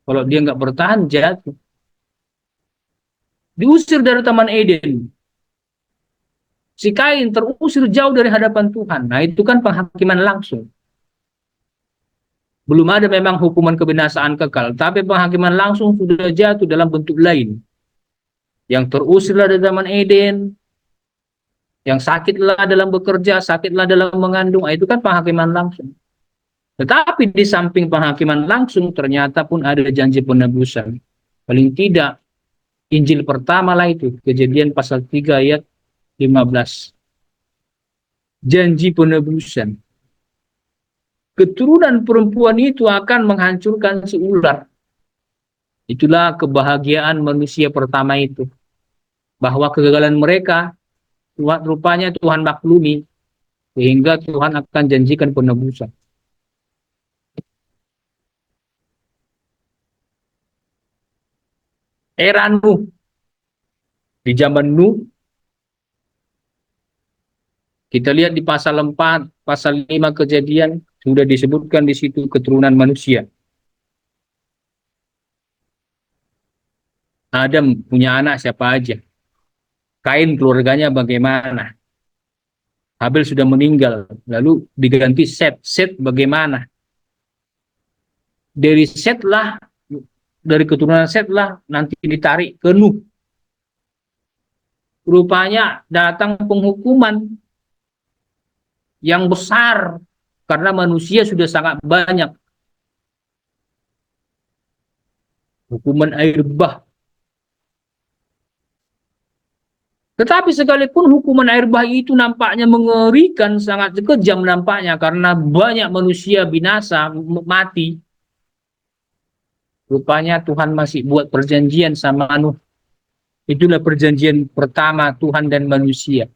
Kalau dia nggak bertahan, jatuh. Diusir dari Taman Eden. Si Kain terusir jauh dari hadapan Tuhan. Nah, itu kan penghakiman langsung. Belum ada memang hukuman kebinasaan kekal, tapi penghakiman langsung sudah jatuh dalam bentuk lain. Yang terusirlah dari Taman Eden, yang sakitlah dalam bekerja, sakitlah dalam mengandung, itu kan penghakiman langsung. Tetapi di samping penghakiman langsung, ternyata pun ada janji penebusan. Paling tidak, Injil pertama lah itu, Kejadian pasal 3 ayat 15. Janji penebusan. Keturunan perempuan itu akan menghancurkan si ular. Itulah kebahagiaan manusia pertama itu. Bahwa kegagalan mereka, rupanya Tuhan maklumi, sehingga Tuhan akan janjikan penebusan. Era Nuh. Di zaman Nuh, kita lihat di pasal 4, pasal 5 Kejadian, sudah disebutkan di situ keturunan manusia. Adam punya anak siapa aja. Kain keluarganya bagaimana. Habel sudah meninggal, lalu diganti Set. Set bagaimana. Dari Set lah, dari keturunan Set lah, nanti ditarik ke Nuh. Rupanya datang penghukuman yang besar, karena manusia sudah sangat banyak. Hukuman air bah. Tetapi sekalipun hukuman air bah itu nampaknya mengerikan, sangat kejam nampaknya, karena banyak manusia binasa, mati. Rupanya Tuhan masih buat perjanjian sama Nuh. Itulah perjanjian pertama Tuhan dan manusia.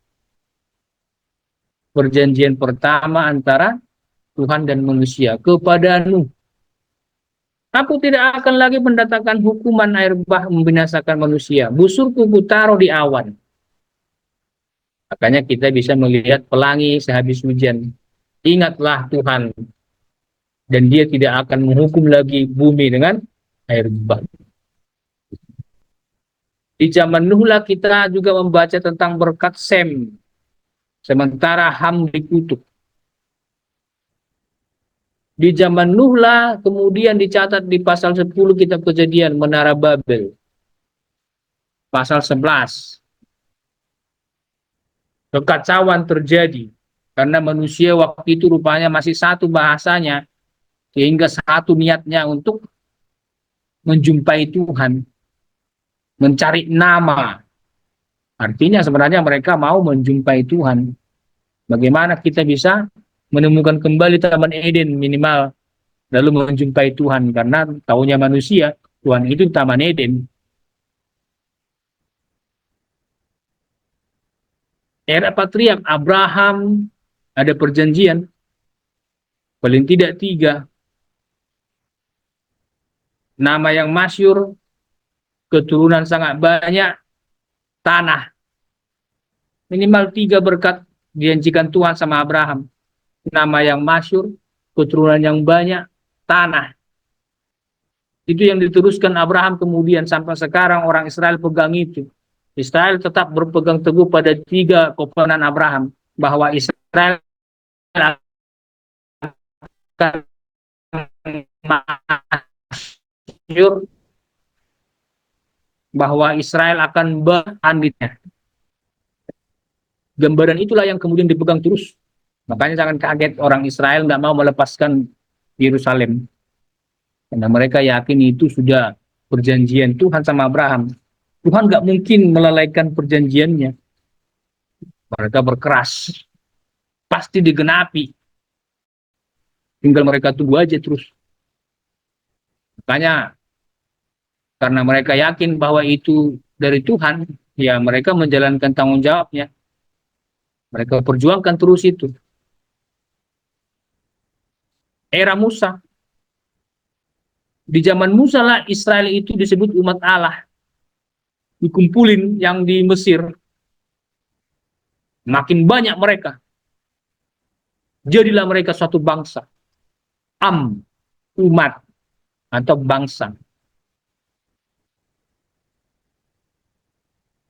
Perjanjian pertama antara Tuhan dan manusia kepada Nuh. Aku tidak akan lagi mendatangkan hukuman air bah membinasakan manusia. Busurku kutaruh di awan. Makanya kita bisa melihat pelangi sehabis hujan. Ingatlah Tuhan. Dan dia tidak akan menghukum lagi bumi dengan air bah. Di zaman Nuh lah kita juga membaca tentang berkat Sem. Sementara Ham dikutuk. Di zaman Nuh lah kemudian dicatat di pasal 10 kitab Kejadian Menara Babel. Pasal 11. Kekacauan terjadi karena manusia waktu itu rupanya masih satu bahasanya, sehingga satu niatnya untuk menjumpai Tuhan, mencari nama. Artinya sebenarnya mereka mau menjumpai Tuhan. Bagaimana kita bisa menemukan kembali Taman Eden minimal, lalu menjumpai Tuhan, karena taunya manusia Tuhan itu Taman Eden. Era patriark Abraham ada perjanjian, paling tidak 3. Nama yang masyhur, keturunan sangat banyak, tanah. Minimal 3 berkat dijanjikan Tuhan sama Abraham. Nama yang masyhur, keturunan yang banyak, tanah. Itu yang diteruskan Abraham kemudian sampai sekarang orang Israel pegang itu. Israel tetap berpegang teguh pada 3 kovenant Abraham, bahwa Israel akan masyhur, bahwa Israel akan beranditnya. Gambaran itulah yang kemudian dipegang terus. Makanya jangan kaget orang Israel nggak mau melepaskan Yerusalem. Karena mereka yakin itu sudah perjanjian Tuhan sama Abraham. Tuhan nggak mungkin melalaikan perjanjiannya. Mereka berkeras. Pasti digenapi. Tinggal mereka tunggu aja terus. Makanya karena mereka yakin bahwa itu dari Tuhan, ya mereka menjalankan tanggung jawabnya. Mereka perjuangkan terus itu. Era Musa. Di zaman Musa lah Israel itu disebut umat Allah. Dikumpulin yang di Mesir. Makin banyak mereka. Jadilah mereka suatu bangsa. Umat atau bangsa.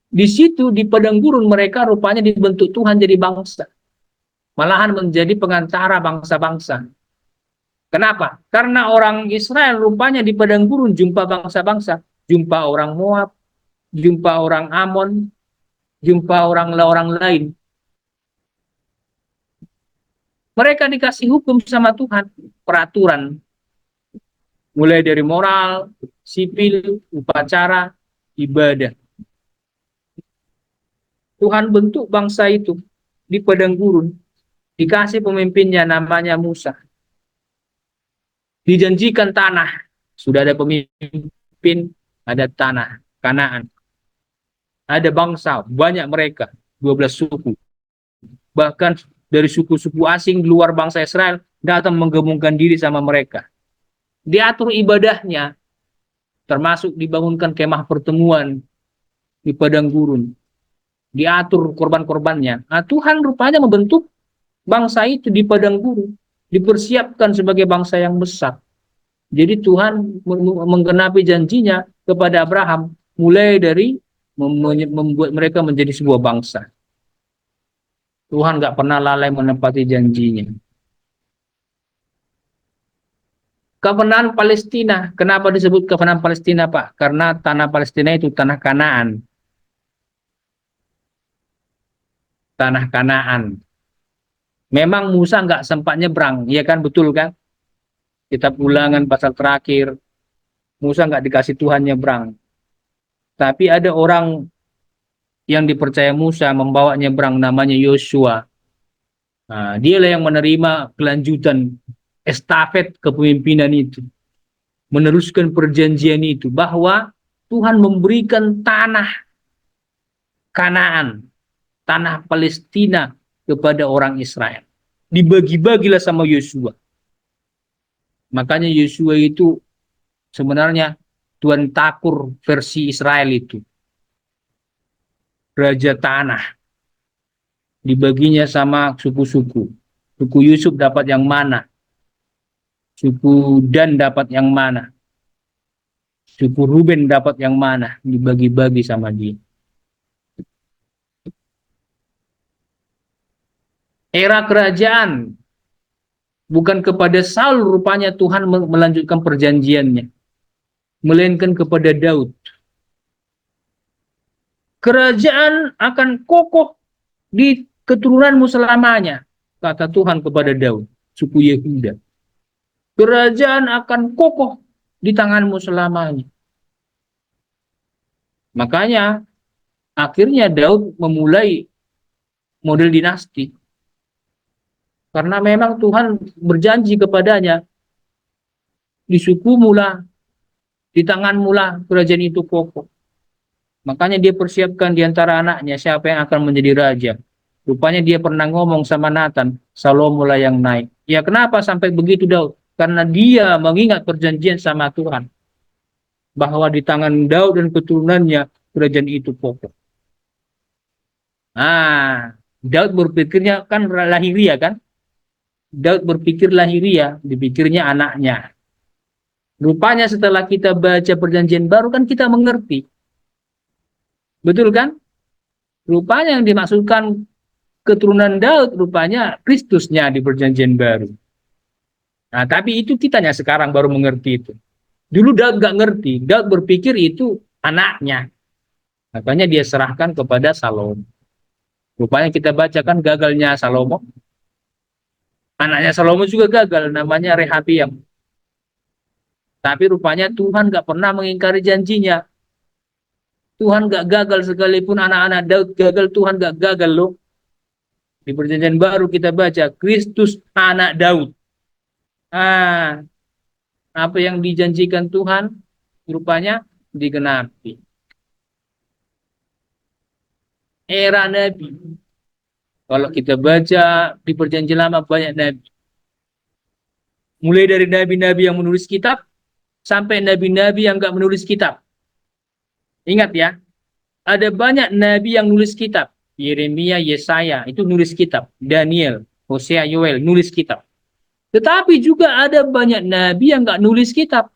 Di situ di padang gurun mereka rupanya dibentuk Tuhan jadi bangsa. Malahan menjadi pengantara bangsa-bangsa. Kenapa? Karena orang Israel rupanya di padang gurun jumpa bangsa-bangsa. Jumpa orang Moab, jumpa orang Amon, jumpa orang lain. Mereka dikasih hukum sama Tuhan, peraturan. Mulai dari moral, sipil, upacara, ibadah. Tuhan bentuk bangsa itu di padang gurun, dikasih pemimpinnya namanya Musa. Dijanjikan tanah, sudah ada pemimpin, ada tanah, Kanaan. Ada bangsa, banyak mereka, 12 suku. Bahkan dari suku-suku asing di luar bangsa Israel datang menggabungkan diri sama mereka. Diatur ibadahnya, termasuk dibangunkan kemah pertemuan di padang gurun. Diatur korban-korbannya. Nah, Tuhan rupanya membentuk bangsa itu di padang gurun, dipersiapkan sebagai bangsa yang besar. Jadi Tuhan menggenapi janjinya kepada Abraham, mulai dari membuat mereka menjadi sebuah bangsa. Tuhan nggak pernah lalai menepati janjinya. Kemenangan Palestina, kenapa disebut kemenangan Palestina, Pak? Karena tanah Palestina itu tanah Kanaan. Tanah Kanaan. Memang Musa nggak sempat nyebrang, ya kan, betul kan? Kitab Ulangan pasal terakhir, Musa nggak dikasih Tuhan nyebrang. Tapi ada orang yang dipercaya Musa membawa nyebrang, namanya Yosua. Nah, dialah yang menerima kelanjutan estafet kepemimpinan itu. Meneruskan perjanjian itu, bahwa Tuhan memberikan tanah Kanaan, tanah Palestina kepada orang Israel. Dibagi-bagilah sama Yosua. Makanya Yosua itu sebenarnya Tuan Takur versi Israel itu. Raja tanah. Dibaginya sama suku-suku. Suku Yusuf dapat yang mana? Suku Dan dapat yang mana? Suku Ruben dapat yang mana? Dibagi-bagi sama dia. Era kerajaan. Bukan kepada Saul rupanya Tuhan melanjutkan perjanjiannya. Melainkan kepada Daud. Kerajaan akan kokoh di keturunanmu selamanya, kata Tuhan kepada Daud, suku Yehuda. Kerajaan akan kokoh di tanganmu selamanya. Makanya akhirnya Daud memulai model dinasti. Karena memang Tuhan berjanji kepadanya, di sukumu lah, di tanganmu lah kerajaan itu kokoh. Makanya dia persiapkan di antara anaknya siapa yang akan menjadi raja. Rupanya dia pernah ngomong sama Nathan, Salomo lah yang naik. Ya kenapa sampai begitu Daud? Karena dia mengingat perjanjian sama Tuhan. Bahwa di tangan Daud dan keturunannya kerajaan itu kokoh. Nah, Daud berpikirnya kan lahiriah kan? Daud berpikir lahiriah, dipikirnya anaknya. Rupanya setelah kita baca perjanjian baru kan kita mengerti. Betul kan? Rupanya yang dimaksudkan keturunan Daud rupanya Kristusnya di perjanjian baru. Nah, tapi itu kitanya sekarang baru mengerti itu. Dulu Daud nggak ngerti. Daud berpikir itu anaknya. Makanya dia serahkan kepada Salomo. Rupanya kita bacakan gagalnya Salomo. Anaknya Salomo juga gagal, namanya Rehabiam. Tapi rupanya Tuhan nggak pernah mengingkari janjinya. Tuhan nggak gagal sekalipun anak-anak Daud gagal, Tuhan nggak gagal loh. Di perjanjian baru kita baca, Kristus anak Daud. Apa yang dijanjikan Tuhan rupanya digenapi. Era Nabi. Kalau kita baca di perjanjian lama banyak Nabi. Mulai dari Nabi-Nabi yang menulis kitab, sampai Nabi-Nabi yang nggak menulis kitab. Ingat ya, ada banyak Nabi yang nulis kitab. Yeremia, Yesaya, itu nulis kitab. Daniel, Hosea, Yoel, nulis kitab. Tetapi juga ada banyak Nabi yang nggak nulis kitab.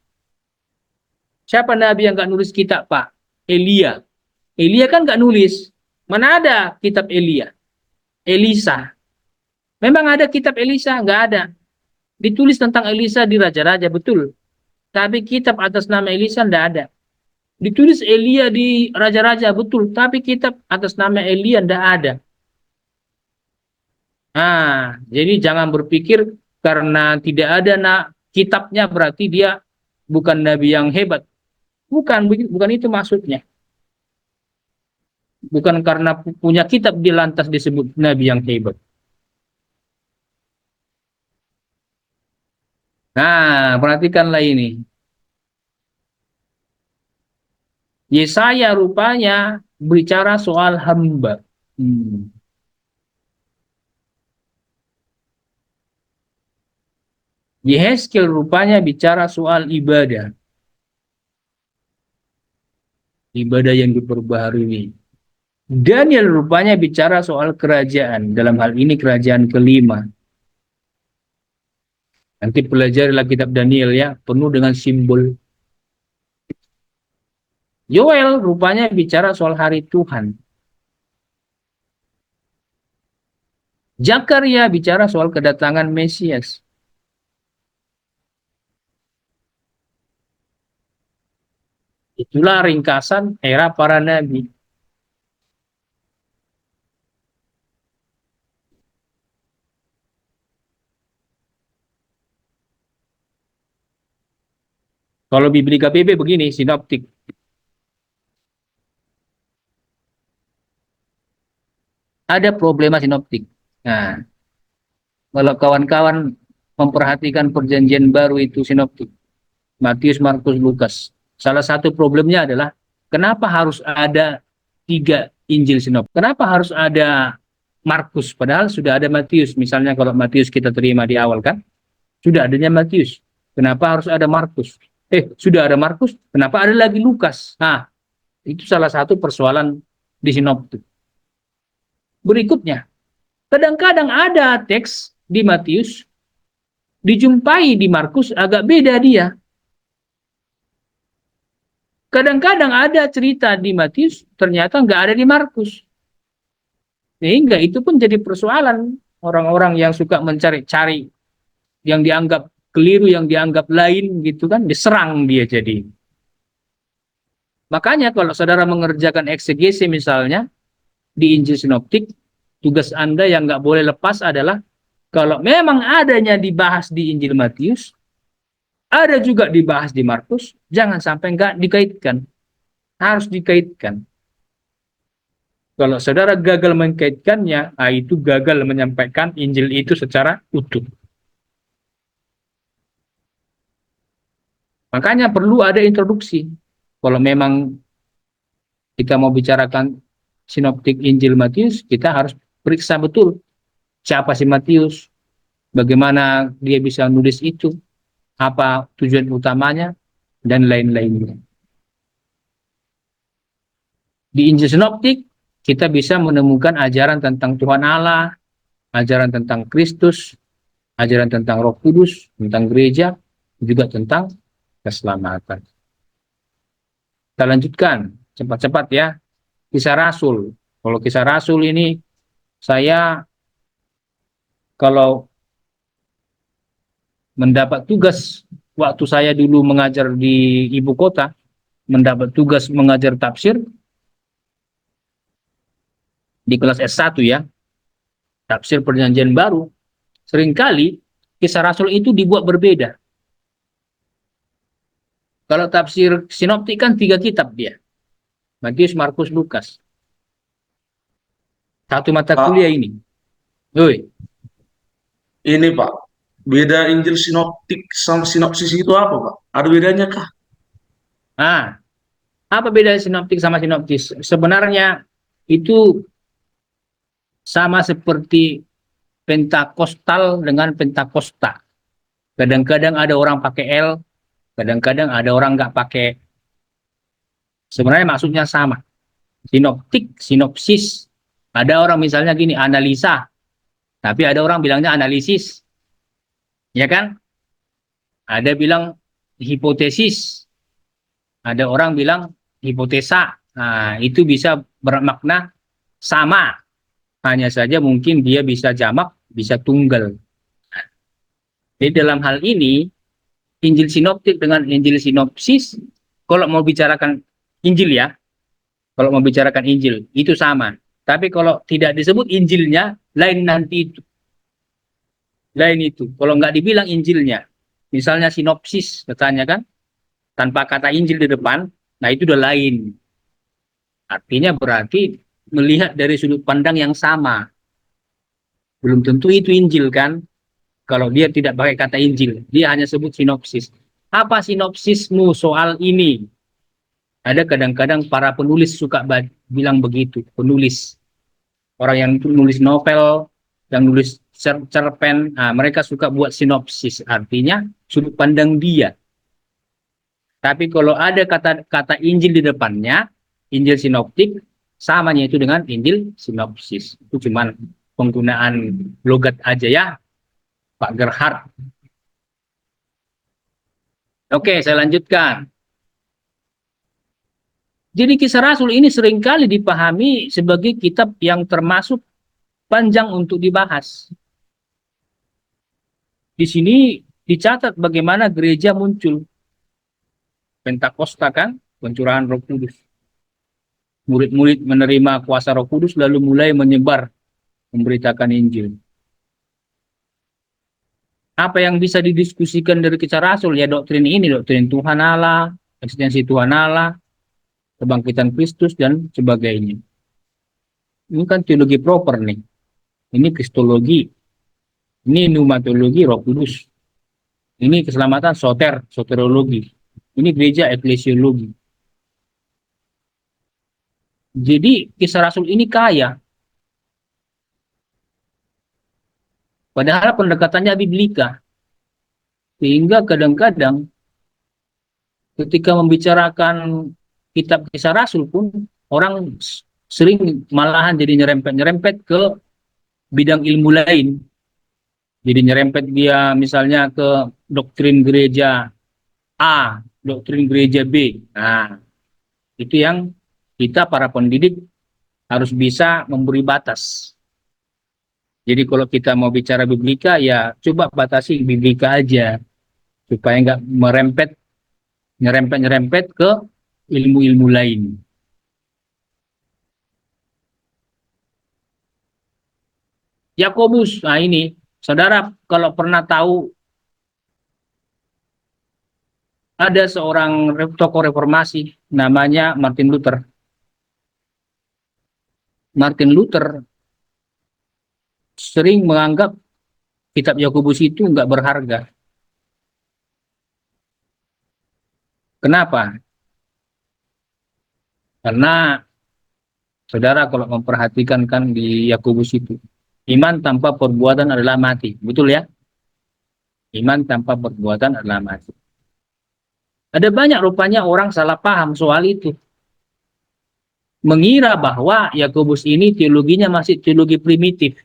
Siapa Nabi yang nggak nulis kitab, Pak? Elia. Elia kan nggak nulis. Mana ada kitab Elia? Elisa. Memang ada kitab Elisa? Nggak ada. Ditulis tentang Elisa di Raja-Raja, betul. Tapi kitab atas nama Elisa nggak ada. Ditulis Elia di Raja-Raja, betul. Tapi kitab atas nama Elia nggak ada. Nah, jadi jangan berpikir karena tidak ada kitabnya berarti dia bukan Nabi yang hebat. Bukan itu maksudnya. Bukan karena punya kitab dia lantas disebut nabi yang hebat. Nah, perhatikanlah ini. Yesaya rupanya bicara soal hamba. Yehezkiel rupanya bicara soal ibadah. Ibadah yang diperbaharui. Daniel rupanya bicara soal kerajaan. Dalam hal ini kerajaan kelima. Nanti pelajarilah kitab Daniel ya, penuh dengan simbol. Yoel rupanya bicara soal hari Tuhan. Zakaria bicara soal kedatangan Mesias. Itulah ringkasan era para nabi. Kalau Bibli KPB begini, sinoptik. Ada problema sinoptik. Nah, kalau kawan-kawan memperhatikan perjanjian baru itu sinoptik. Matius, Markus, Lukas. Salah satu problemnya adalah kenapa harus ada 3 Injil sinoptik? Kenapa harus ada Markus? Padahal sudah ada Matius. Misalnya kalau Matius kita terima di awal kan, sudah adanya Matius. Kenapa harus ada Markus? Sudah ada Markus, kenapa ada lagi Lukas? Nah, itu salah satu persoalan di sinoptik. Berikutnya, kadang-kadang ada teks di Matius, dijumpai di Markus agak beda dia. Kadang-kadang ada cerita di Matius, ternyata nggak ada di Markus. Sehingga itu pun jadi persoalan orang-orang yang suka mencari-cari yang dianggap keliru, yang dianggap lain gitu kan, diserang dia jadi. Makanya kalau saudara mengerjakan eksegesi misalnya di Injil Sinoptik, tugas Anda yang nggak boleh lepas adalah kalau memang adanya dibahas di Injil Matius, ada juga dibahas di Markus, jangan sampai nggak dikaitkan. Harus dikaitkan. Kalau saudara gagal mengkaitkannya, itu gagal menyampaikan Injil itu secara utuh. Makanya perlu ada introduksi. Kalau memang kita mau bicarakan sinoptik Injil Matius, kita harus periksa betul siapa si Matius, bagaimana dia bisa nulis itu, apa tujuan utamanya, dan lain-lainnya. Di Injil Sinoptik, kita bisa menemukan ajaran tentang Tuhan Allah, ajaran tentang Kristus, ajaran tentang Roh Kudus, tentang gereja, juga tentang keselamatan. Kita lanjutkan cepat-cepat ya. Kisah Rasul. Kalau Kisah Rasul ini saya kalau mendapat tugas waktu saya dulu mengajar di ibu kota, mendapat tugas mengajar tafsir di kelas S1 ya. Tafsir Perjanjian Baru. Seringkali Kisah Rasul itu dibuat berbeda. Kalau tafsir sinoptik kan 3 kitab dia. Matius, Markus, Lukas. Satu mata kuliah ini. Oi. Ini Pak, beda Injil sinoptik sama sinopsis itu apa Pak? Ada bedanya kah? Apa beda sinoptik sama sinopsis? Sebenarnya itu sama seperti Pentakostal dengan Pentakosta. Kadang-kadang ada orang pakai L, kadang-kadang ada orang nggak pakai. Sebenarnya maksudnya sama. Sinoptik, sinopsis. Ada orang misalnya gini, analisa. Tapi ada orang bilangnya analisis. Ya kan? Ada bilang hipotesis. Ada orang bilang hipotesa. Nah, itu bisa bermakna sama. Hanya saja mungkin dia bisa jamak, bisa tunggal. Jadi dalam hal ini, Injil sinoptik dengan Injil sinopsis, kalau mau bicarakan Injil ya, kalau mau bicarakan Injil, itu sama. Tapi kalau tidak disebut Injilnya, lain nanti itu. Lain itu. Kalau nggak dibilang Injilnya, misalnya sinopsis, katanya kan, tanpa kata Injil di depan, nah itu udah lain. Artinya berarti melihat dari sudut pandang yang sama. Belum tentu itu Injil kan, kalau dia tidak pakai kata Injil. Dia hanya sebut sinopsis. Apa sinopsismu soal ini? Ada kadang-kadang para penulis suka bilang begitu, penulis. Orang yang nulis novel, yang nulis cerpen, nah, mereka suka buat sinopsis. Artinya sudut pandang dia. Tapi kalau ada kata Injil di depannya, Injil sinoptik, samanya itu dengan Injil sinopsis. Itu cuman penggunaan logat aja ya, Pak Gerhard. Oke, saya lanjutkan. Jadi Kisah Rasul ini seringkali dipahami sebagai kitab yang termasuk panjang untuk dibahas. Di sini dicatat bagaimana gereja muncul. Pentakosta kan, pencurahan Roh Kudus. Murid-murid menerima kuasa Roh Kudus lalu mulai menyebar, memberitakan Injil. Apa yang bisa didiskusikan dari Kisah Rasul? Ya doktrin ini, doktrin Tuhan Allah, eksistensi Tuhan Allah, kebangkitan Kristus, dan sebagainya. Ini kan teologi proper nih. Ini kristologi. Ini pneumatologi Roh Kudus. Ini keselamatan soterologi. Ini gereja eklesiologi. Jadi Kisah Rasul ini kaya. Padahal pendekatannya biblika. Sehingga kadang-kadang ketika membicarakan kitab Kisah Rasul pun orang sering malahan jadi nyerempet-nyerempet ke bidang ilmu lain. Jadi nyerempet dia misalnya ke doktrin gereja A, doktrin gereja B. Nah, itu yang kita para pendidik harus bisa memberi batas. Jadi kalau kita mau bicara biblika, ya coba batasi biblika aja. Supaya nggak nyerempet-nyerempet ke ilmu-ilmu lain. Yakobus, nah ini, saudara kalau pernah tahu ada seorang tokoh reformasi namanya Martin Luther. Martin Luther sering menganggap kitab Yakobus itu nggak berharga. Kenapa? Karena saudara kalau memperhatikan kan di Yakobus itu, iman tanpa perbuatan adalah mati. Betul ya? Iman tanpa perbuatan adalah mati. Ada banyak rupanya orang salah paham soal itu. Mengira bahwa Yakobus ini teologinya masih teologi primitif.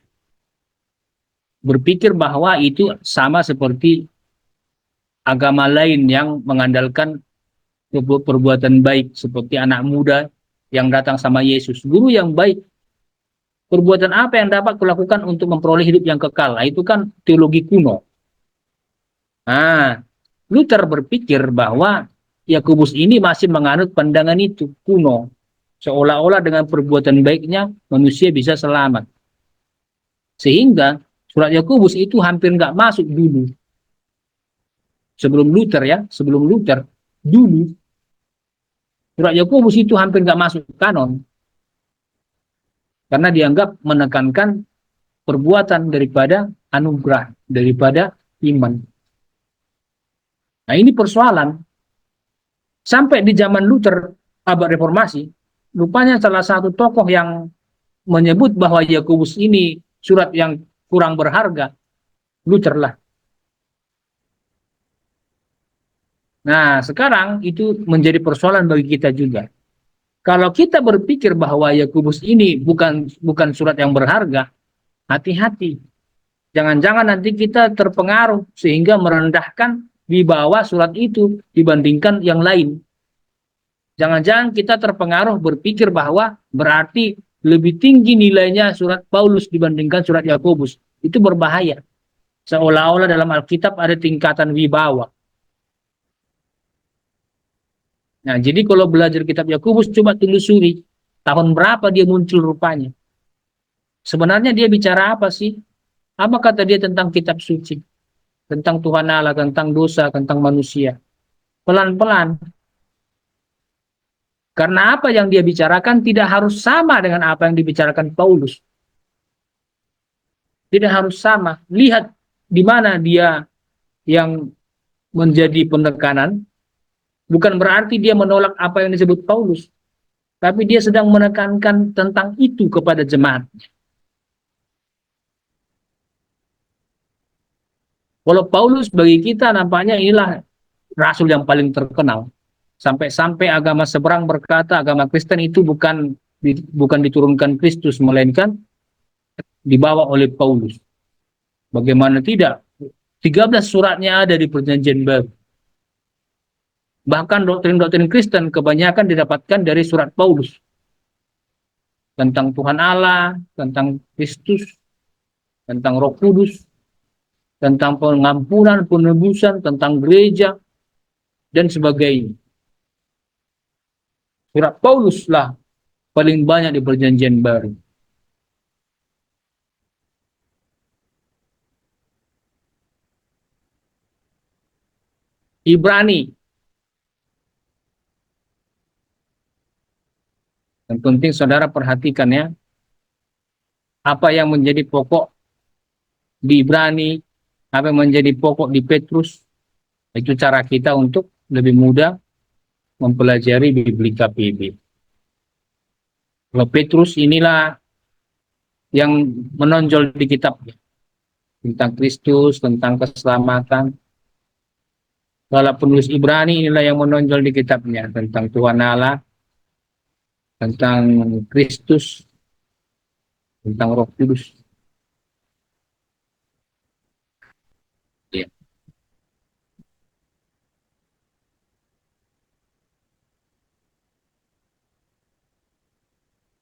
Berpikir bahwa itu sama seperti agama lain yang mengandalkan perbuatan baik. Seperti anak muda yang datang sama Yesus. Guru yang baik. Perbuatan apa yang dapat kulakukan untuk memperoleh hidup yang kekal? Nah, itu kan teologi kuno. Nah, Luther berpikir bahwa Yakobus ini masih menganut pandangan itu kuno. Seolah-olah dengan perbuatan baiknya manusia bisa selamat. Sehingga surat Yakobus itu hampir nggak masuk dulu. Sebelum Luther ya, sebelum Luther dulu surat Yakobus itu hampir nggak masuk kanon. Karena dianggap menekankan perbuatan daripada anugerah, daripada iman. Nah ini persoalan. Sampai di zaman Luther, abad reformasi, rupanya salah satu tokoh yang menyebut bahwa Yakobus ini surat yang kurang berharga, Luther lah. Nah sekarang itu menjadi persoalan bagi kita juga. Kalau kita berpikir bahwa Yakobus ini bukan surat yang berharga, hati-hati. Jangan-jangan nanti kita terpengaruh sehingga merendahkan wibawa surat itu dibandingkan yang lain. Jangan-jangan kita terpengaruh berpikir bahwa berarti lebih tinggi nilainya surat Paulus dibandingkan surat Yakobus. Itu berbahaya. Seolah-olah dalam Alkitab ada tingkatan wibawa. Nah, jadi kalau belajar kitab Yakobus, coba telusuri tahun berapa dia muncul rupanya. Sebenarnya dia bicara apa sih? Apa kata dia tentang kitab suci? Tentang Tuhan Allah, tentang dosa, tentang manusia. Pelan-pelan. Karena apa yang dia bicarakan tidak harus sama dengan apa yang dibicarakan Paulus. Tidak harus sama. Lihat di mana dia yang menjadi penekanan, bukan berarti dia menolak apa yang disebut Paulus, tapi dia sedang menekankan tentang itu kepada jemaat. Kalau Paulus bagi kita nampaknya inilah rasul yang paling terkenal. Sampai-sampai agama seberang berkata agama Kristen itu bukan diturunkan Kristus, melainkan dibawa oleh Paulus. Bagaimana tidak? 13 suratnya ada di Perjanjian Baru. Bahkan doktrin-doktrin Kristen kebanyakan didapatkan dari surat Paulus. Tentang Tuhan Allah, tentang Kristus, tentang Roh Kudus, tentang pengampunan, penebusan, tentang gereja, dan sebagainya. Surat Paulus lah paling banyak di Perjanjian Baru. Ibrani. Yang penting saudara perhatikan ya, apa yang menjadi pokok di Ibrani, apa yang menjadi pokok di Petrus, itu cara kita untuk lebih mudah mempelajari Biblika PB. Kalau Petrus inilah yang menonjol di kitabnya, tentang Kristus, tentang keselamatan. Kalau penulis Ibrani inilah yang menonjol di kitabnya, tentang Tuhan Allah, tentang Kristus, tentang Roh Kudus. Ya.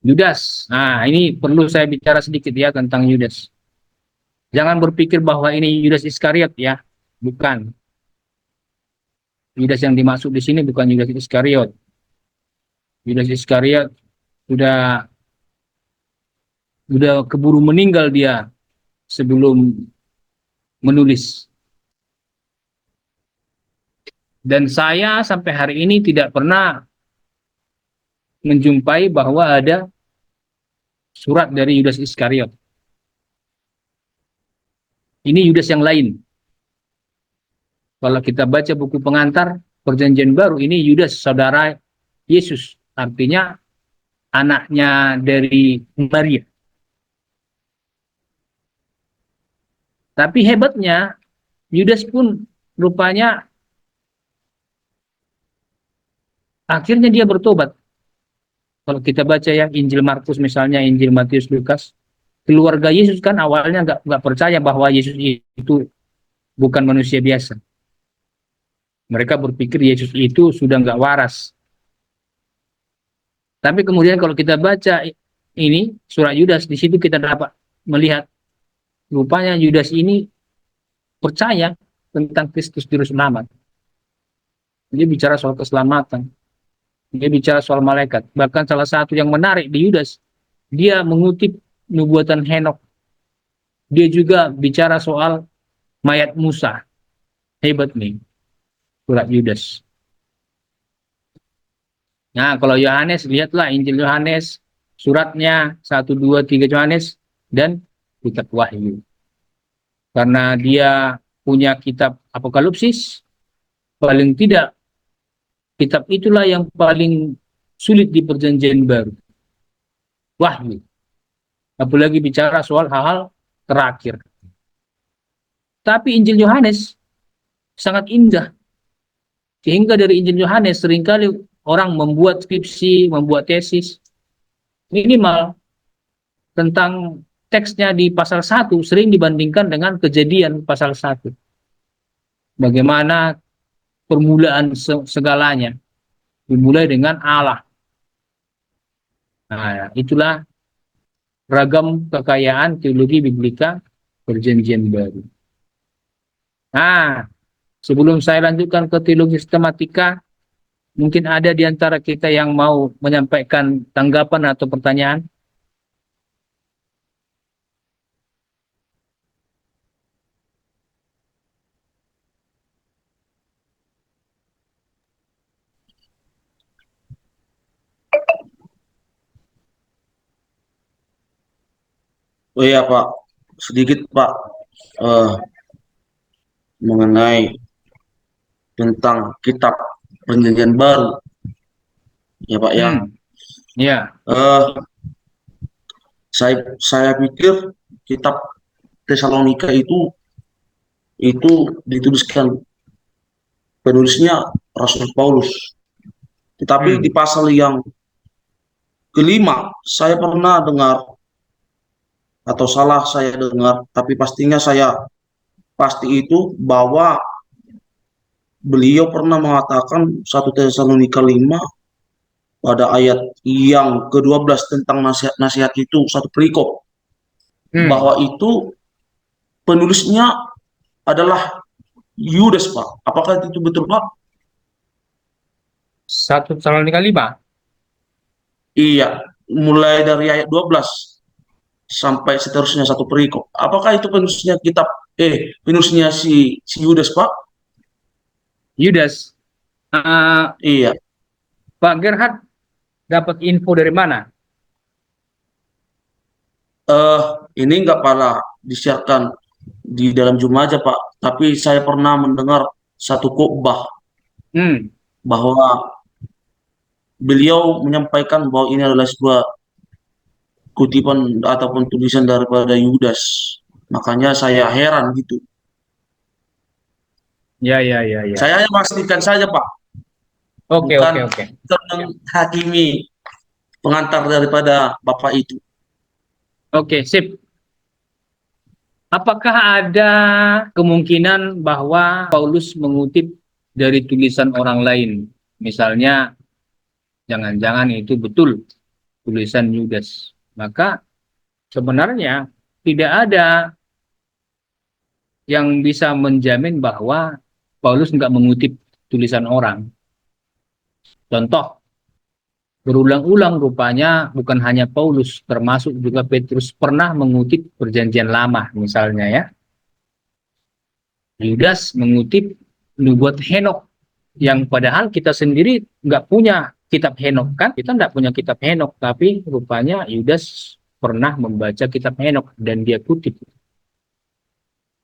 Yudas. Nah, ini perlu saya bicara sedikit ya tentang Yudas. Jangan berpikir bahwa ini Yudas Iskariot ya. Bukan. Yudas yang dimaksud di sini bukan Yudas Iskariot. Yudas Iskariot sudah keburu meninggal dia sebelum menulis. Dan saya sampai hari ini tidak pernah menjumpai bahwa ada surat dari Yudas Iskariot. Ini Yudas yang lain. Kalau kita baca buku pengantar Perjanjian Baru, ini Yudas saudara Yesus. Artinya anaknya dari Maria. Tapi hebatnya, Yudas pun rupanya akhirnya dia bertobat. Kalau kita baca ya Injil Markus misalnya, Injil Matius, Lukas, keluarga Yesus kan awalnya nggak percaya bahwa Yesus itu bukan manusia biasa. Mereka berpikir Yesus itu sudah nggak waras. Tapi kemudian kalau kita baca ini surat Yudas, di situ kita dapat melihat rupanya Yudas ini percaya tentang Kristus Juru Selamat. Dia bicara soal keselamatan. Dia bicara soal malaikat. Bahkan salah satu yang menarik di Yudas, dia mengutip nubuatan Henokh. Dia juga bicara soal mayat Musa. Hebat nih, surat Yudas. Nah, kalau Yohanes, lihatlah Injil Yohanes, suratnya 1, 2, 3 Yohanes, dan kitab Wahyu. Karena dia punya kitab Apokalipsis, paling tidak kitab itulah yang paling sulit di Perjanjian Baru. Wahyu. Apalagi bicara soal hal-hal terakhir. Tapi Injil Yohanes sangat indah. Sehingga dari Injil Yohanes seringkali orang membuat skripsi, membuat tesis. Minimal tentang teksnya di pasal 1 sering dibandingkan dengan Kejadian pasal 1. Bagaimana permulaan segalanya. Dimulai dengan Allah. Nah, itulah ragam kekayaan teologi Biblika Perjanjian Baru. Nah, sebelum saya lanjutkan ke teologi sistematika, mungkin ada di antara kita yang mau menyampaikan tanggapan atau pertanyaan. Oh iya Pak, sedikit Pak, eh, mengenai tentang kitab Perjanjian Baru, ya Pak ya. Hmm, ya. Eh, saya pikir kitab Tesalonika itu dituliskan penulisnya Rasul Paulus. Tetapi di Hmm. pasal yang kelima, saya pernah dengar atau salah saya dengar, tapi pastinya saya pasti itu bahwa beliau pernah mengatakan 1 Tesalonika 5 pada ayat yang ke-12 tentang nasihat-nasihat itu satu perikop Hmm. bahwa itu penulisnya adalah Yudas Pak. Apakah itu betul Pak? 1 Tesalonika 5. Iya, mulai dari ayat 12 sampai seterusnya satu perikop. Apakah itu penulisnya kitab penulisnya si Yudas Pak? Yudas. Eh, Iya. Pak Gerhard dapat info dari mana? eh ini nggak pernah disiarkan di dalam Jum aja Pak, tapi saya pernah mendengar satu khotbah Hmm. bahwa beliau menyampaikan bahwa ini adalah sebuah kutipan ataupun tulisan daripada Yudas. Makanya saya heran gitu. Ya, ya, ya, ya. Saya hanya pastikan saja Pak, Oke, bukan oke, oke. menghakimi pengantar daripada Bapak itu. Oke, sip. Apakah ada kemungkinan bahwa Paulus mengutip dari tulisan orang lain? Misalnya, jangan-jangan itu betul tulisan Yudas. Maka sebenarnya tidak ada yang bisa menjamin bahwa Paulus nggak mengutip tulisan orang. Contoh, berulang-ulang rupanya bukan hanya Paulus, termasuk juga Petrus pernah mengutip Perjanjian Lama misalnya ya. Yudas mengutip nubuat Henokh yang padahal kita sendiri nggak punya kitab Henokh kan, kita nggak punya kitab Henokh, tapi rupanya Yudas pernah membaca kitab Henokh dan dia kutip.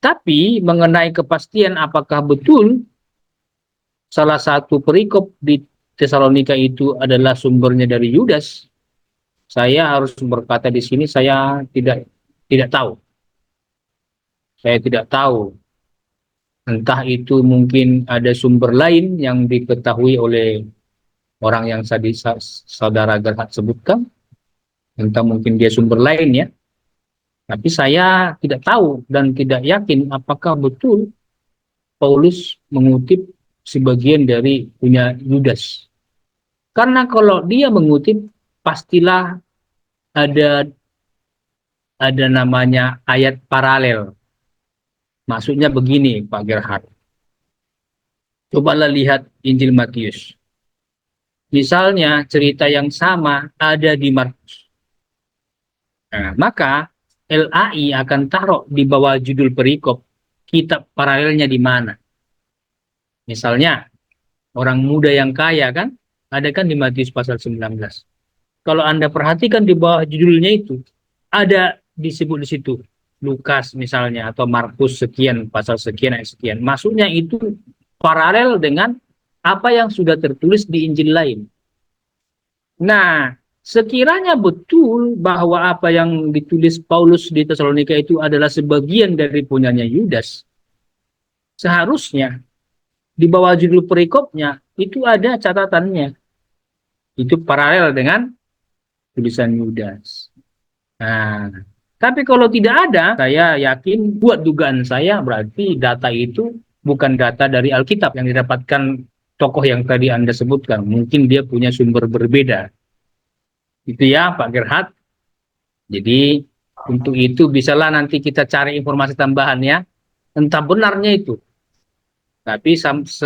Tapi mengenai kepastian apakah betul salah satu perikop di Tesalonika itu adalah sumbernya dari Yudas, saya harus berkata di sini saya tidak tahu. Saya tidak tahu. Entah itu mungkin ada sumber lain yang diketahui oleh orang yang tadi saudara Gerhard sebutkan, entah mungkin dia sumber lain ya. Tapi saya tidak tahu dan tidak yakin apakah betul Paulus mengutip sebagian dari punya Yudas. Karena kalau dia mengutip, pastilah ada namanya ayat paralel. Maksudnya begini, Pak Gerhard. Cobalah lihat Injil Matius. Misalnya cerita yang sama ada di Markus. Nah, maka LAI akan taruh di bawah judul perikop kitab paralelnya di mana. Misalnya orang muda yang kaya kan, ada kan di Matius pasal 19. Kalau Anda perhatikan di bawah judulnya itu, ada disebut di situ Lukas misalnya atau Markus sekian pasal sekian ayat sekian. Maksudnya itu paralel dengan apa yang sudah tertulis di Injil lain. Nah, sekiranya betul bahwa apa yang ditulis Paulus di Tesalonika itu adalah sebagian dari punyanya Yudas, seharusnya di bawah judul perikopnya itu ada catatannya. Itu paralel dengan tulisan Yudas. Nah, tapi kalau tidak ada, saya yakin buat dugaan saya berarti data itu bukan data dari Alkitab yang didapatkan tokoh yang tadi Anda sebutkan. Mungkin dia punya sumber berbeda. Itu ya Pak Gerhard. Jadi untuk itu bisalah nanti kita cari informasi tambahan ya. Entah benarnya itu. Tapi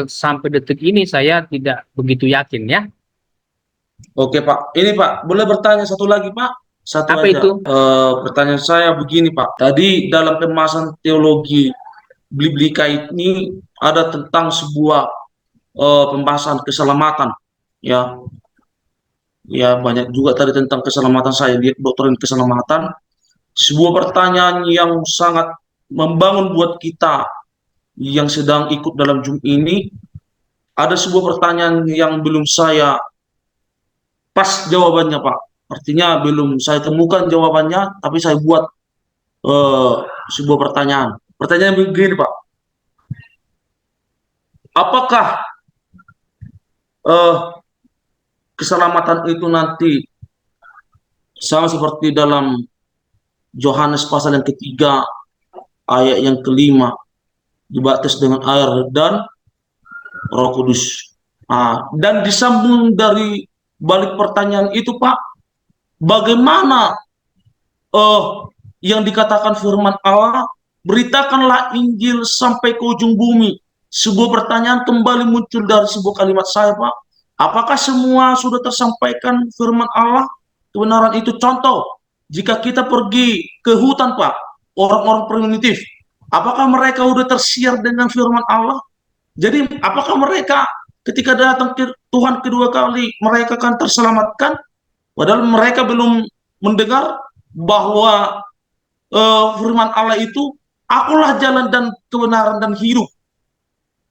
sampai detik ini saya tidak begitu yakin ya. Oke Pak, ini Pak, boleh bertanya satu lagi Pak? Satu Apa aja. itu? Pertanyaan saya begini Pak, tadi dalam pembahasan teologi Biblika ini ada tentang sebuah pembahasan keselamatan, ya, ya banyak juga tadi tentang keselamatan saya lihat doktrin keselamatan. sebuah pertanyaan yang sangat membangun buat kita yang sedang ikut dalam Zoom ini. Ada sebuah pertanyaan yang belum saya pas jawabannya, Pak. Artinya belum saya temukan jawabannya, tapi saya buat eh, sebuah pertanyaan. Pertanyaan begini, Pak. Apakah eh, keselamatan itu nanti sama seperti dalam Yohanes pasal yang ketiga, ayat yang kelima, dibaptis dengan air dan Roh Kudus. Dan disambung dari balik pertanyaan itu, Pak, bagaimana eh, yang dikatakan firman Allah, beritakanlah Injil sampai ke ujung bumi. Sebuah pertanyaan kembali muncul dari sebuah kalimat saya, Pak. Apakah semua sudah tersampaikan firman Allah? Kebenaran itu contoh. Jika kita pergi ke hutan, Pak, orang-orang primitif, apakah mereka sudah tersiar dengan firman Allah? Jadi apakah mereka ketika datang ke Tuhan kedua kali, mereka akan terselamatkan? Padahal mereka belum mendengar bahwa firman Allah itu, akulah jalan dan kebenaran dan hidup.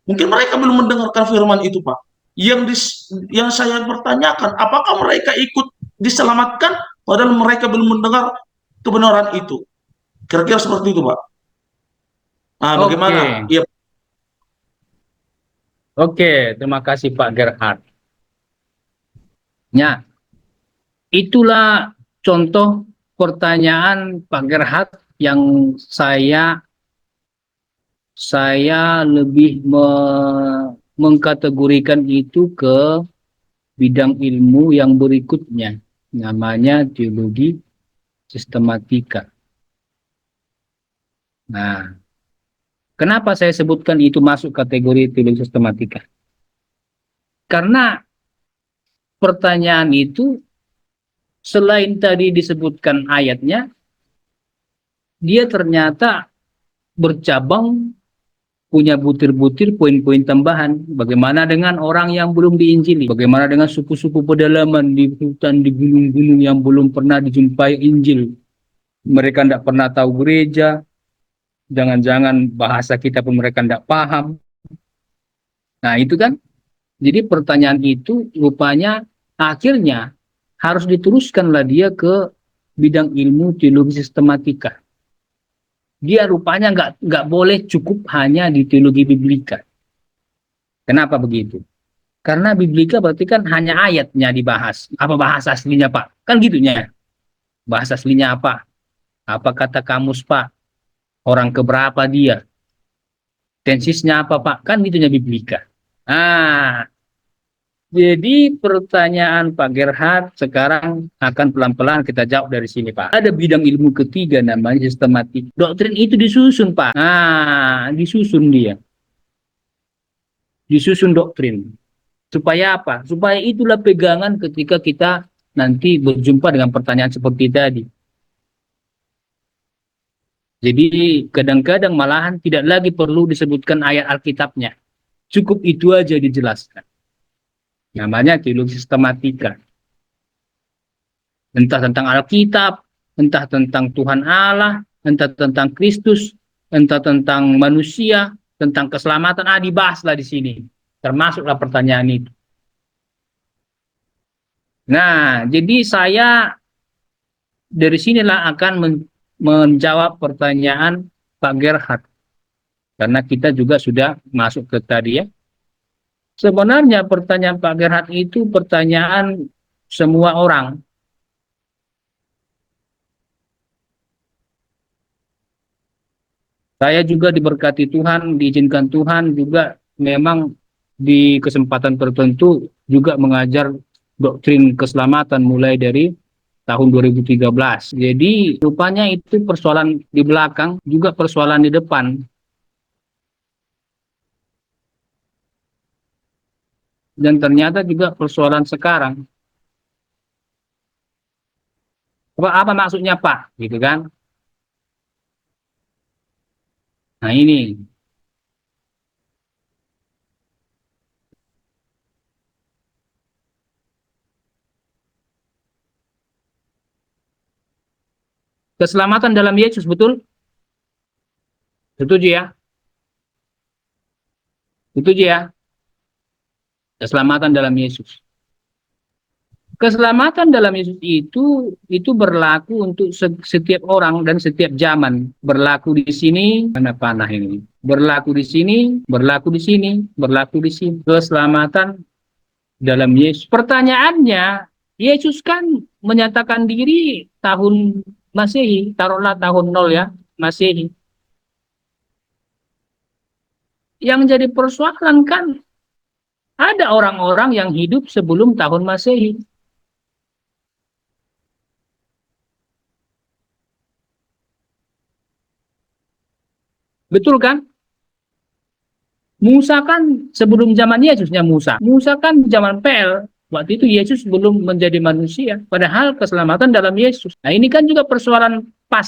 Mungkin mereka belum mendengarkan firman itu, Pak. Yang saya pertanyakan, apakah mereka ikut diselamatkan padahal mereka belum mendengar kebenaran itu? Kira-kira seperti itu, Pak. Oke, Bagaimana? Ya, oke, terima kasih Pak Gerhard. Ya, itulah contoh pertanyaan Pak Gerhard yang saya lebih mengkategorikan itu ke bidang ilmu yang berikutnya, namanya teologi sistematika. Nah, kenapa saya sebutkan itu masuk kategori teologi sistematika? Karena pertanyaan itu selain tadi disebutkan ayatnya, dia ternyata bercabang, punya butir-butir poin-poin tambahan. Bagaimana dengan orang yang belum diinjili? Bagaimana dengan suku-suku pedalaman di hutan, di gunung-gunung yang belum pernah dijumpai Injil? Mereka tidak pernah tahu gereja, jangan-jangan bahasa kita pun mereka tidak paham. Nah itu kan, jadi pertanyaan itu rupanya akhirnya harus diteruskanlah dia ke bidang ilmu teologi sistematika. Dia rupanya nggak boleh cukup hanya di teologi biblika. Kenapa begitu? Karena biblika berarti kan hanya ayatnya dibahas. Apa bahasa aslinya, Pak? Kan gitunya. Bahasa aslinya apa? Apa kata kamus, Pak? Orang keberapa dia? Tensisnya apa, Pak? Kan gitunya biblika. Ah, jadi pertanyaan Pak Gerhard sekarang akan pelan-pelan kita jawab dari sini, Pak. Ada bidang ilmu ketiga namanya sistematik. Doktrin itu disusun, Pak. Disusun dia. Disusun doktrin. Supaya apa? Supaya itulah pegangan ketika kita nanti berjumpa dengan pertanyaan seperti tadi. Jadi kadang-kadang malahan tidak lagi perlu disebutkan ayat Alkitabnya. Cukup itu aja dijelaskan. Namanya teologi sistematika. Entah tentang Alkitab, entah tentang Tuhan Allah, entah tentang Kristus, entah tentang manusia, tentang keselamatan, dibahaslah di sini. Termasuklah pertanyaan itu. Nah, jadi saya dari sinilah akan menjawab pertanyaan Pak Gerhard. Karena kita juga sudah masuk ke tadi ya. Sebenarnya pertanyaan Pak Gerhard itu pertanyaan semua orang. Saya juga diberkati Tuhan, diizinkan Tuhan juga memang di kesempatan tertentu juga mengajar doktrin keselamatan mulai dari tahun 2013. Jadi rupanya itu persoalan di belakang, juga persoalan di depan. Dan ternyata juga persoalan sekarang. Apa maksudnya Pak? Gitu kan? Nah ini. Keselamatan dalam Yesus, betul? Setuju ya? Setuju ya? Keselamatan dalam Yesus. Keselamatan dalam Yesus itu berlaku untuk setiap orang dan setiap zaman. Berlaku di sini, mana panah ini? Berlaku di sini, berlaku di sini, berlaku di sini. Keselamatan dalam Yesus. Pertanyaannya, Yesus kan menyatakan diri tahun Masehi, taruhlah tahun 0 ya, Masehi. Yang jadi persoalan kan ada orang-orang yang hidup sebelum tahun Masehi. Betul kan? Musa kan sebelum zaman Yesusnya Musa. Musa kan zaman PL. Waktu itu Yesus belum menjadi manusia. Padahal keselamatan dalam Yesus. Nah ini kan juga persoalan pas.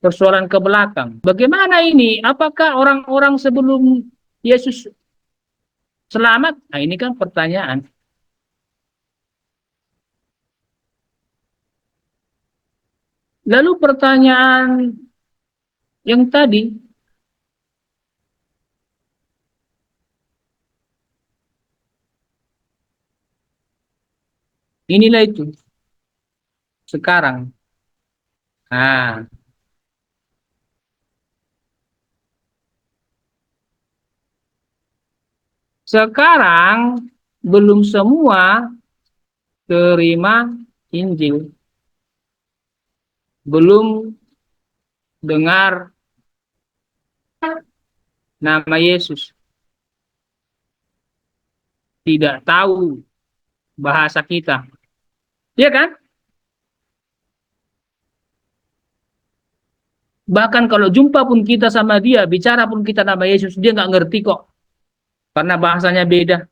Persoalan ke belakang. Bagaimana ini? Apakah orang-orang sebelum Yesus selamat? Nah ini kan pertanyaan. Lalu pertanyaan yang tadi, inilah itu. Sekarang. Nah, sekarang belum semua terima Injil. Belum dengar nama Yesus. Tidak tahu bahasa kita. Iya kan? Bahkan kalau jumpa pun kita sama dia, bicara pun kita nama Yesus, dia nggak ngerti kok. Karena bahasanya beda.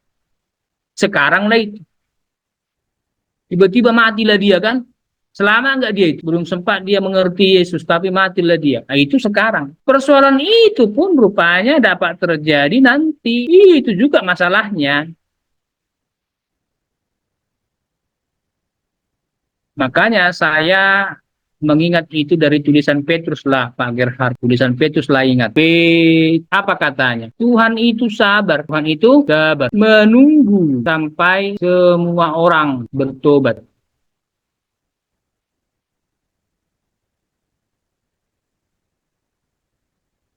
Sekarang lah itu. Tiba-tiba matilah dia kan. Selama nggak dia itu. Belum sempat dia mengerti Yesus, tapi matilah dia. Nah itu sekarang. Persoalan itu pun rupanya dapat terjadi nanti. Itu juga masalahnya. Makanya saya mengingat itu dari tulisan Petrus lah, Pak Gerhard. Tulisan Petrus lah ingat. Apa katanya? Tuhan itu sabar. Tuhan itu sabar. Menunggu sampai semua orang bertobat.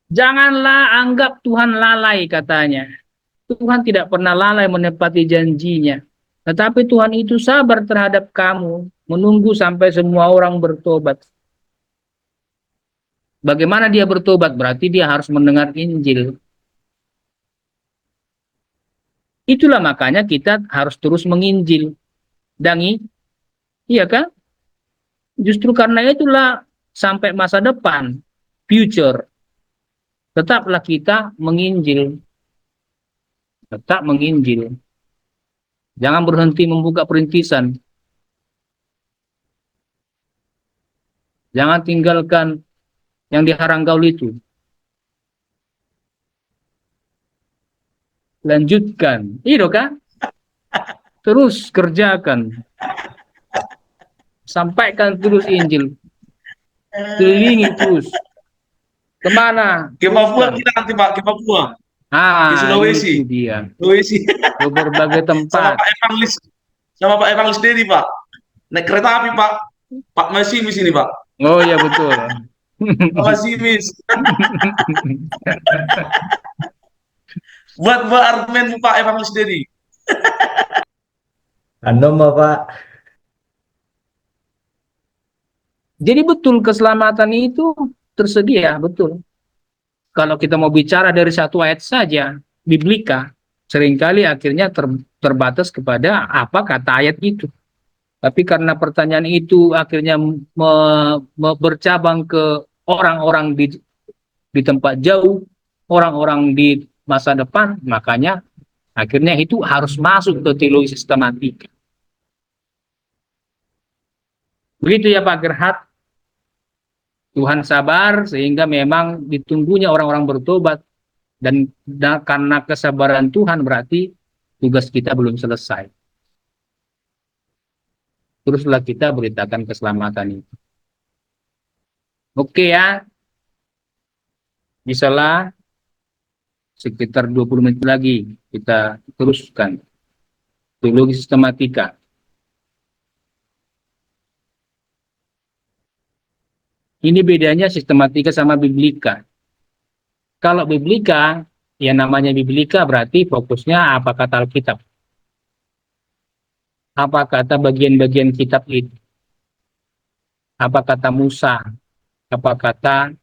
Janganlah anggap Tuhan lalai katanya. Tuhan tidak pernah lalai menepati janjinya. Tetapi Tuhan itu sabar terhadap kamu. Menunggu sampai semua orang bertobat. Bagaimana dia bertobat? Berarti dia harus mendengar Injil. Itulah makanya kita harus terus menginjil. Dangi, iya kan? Justru karena itulah sampai masa depan, future, tetaplah kita menginjil. Tetap menginjil. Jangan berhenti membuka perintisan. Jangan tinggalkan yang di Haranggaul itu. Lanjutkan. Itu kan? Terus kerjakan. Sampaikan terus Injil. Kelilingi terus. Kemana? Ke Papua kita nanti Pak, ke Papua. Ah, Di Sulawesi. itu dia. Sulawesi. Ke berbagai Sama tempat. Pak Evangelis. Sama Pak Evangelis Dedi Pak. Naik kereta api Pak. Pak Masimis ini Pak. Oh ya betul. Pak Masimis. Buat argumen Pak Evangelis Dedi. Anu mah Pak. Jadi betul keselamatan itu tersedia, betul. Kalau kita mau bicara dari satu ayat saja, Biblika, seringkali akhirnya terbatas kepada apa kata ayat itu. Tapi karena pertanyaan itu akhirnya bercabang ke orang-orang di tempat jauh, orang-orang di masa depan, makanya akhirnya itu harus masuk ke teologi sistematika. Begitu ya Pak Gerhard. Tuhan sabar sehingga memang ditunggunya orang-orang bertobat. Dan karena kesabaran Tuhan berarti tugas kita belum selesai. Teruslah kita beritakan keselamatan itu. Oke ya, bisalah sekitar 20 menit lagi kita teruskan teologi sistematika. Ini bedanya sistematika sama biblika. Kalau biblika, ya namanya biblika berarti fokusnya apa kata Alkitab. Apa kata bagian-bagian kitab itu. Apa kata Musa. Apa kata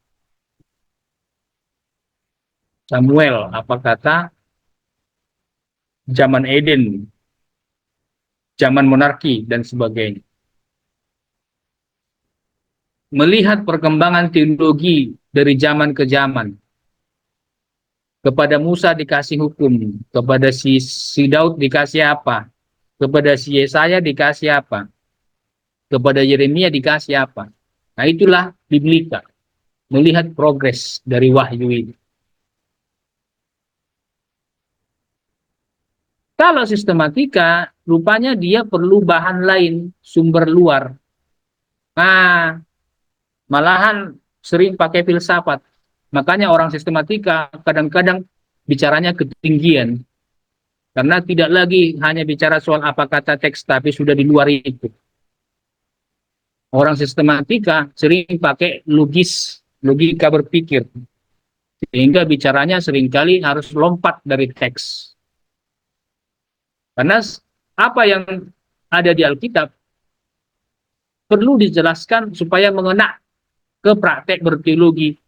Samuel. Apa kata zaman Eden. Zaman monarki dan sebagainya. Melihat perkembangan teologi dari zaman ke zaman. Kepada Musa dikasih hukum, kepada si Daud dikasih apa, kepada si Yesaya dikasih apa, kepada Yeremia dikasih apa. Nah itulah biblika, melihat progres dari wahyu ini. Kalau sistematika, rupanya dia perlu bahan lain, sumber luar. Nah, malahan sering pakai filsafat. Makanya orang sistematika kadang-kadang bicaranya ketinggian. Karena tidak lagi hanya bicara soal apa kata teks, tapi sudah di luar itu. Orang sistematika sering pakai logika berpikir. Sehingga bicaranya seringkali harus lompat dari teks. Karena apa yang ada di Alkitab perlu dijelaskan supaya mengena ke praktek berteologi.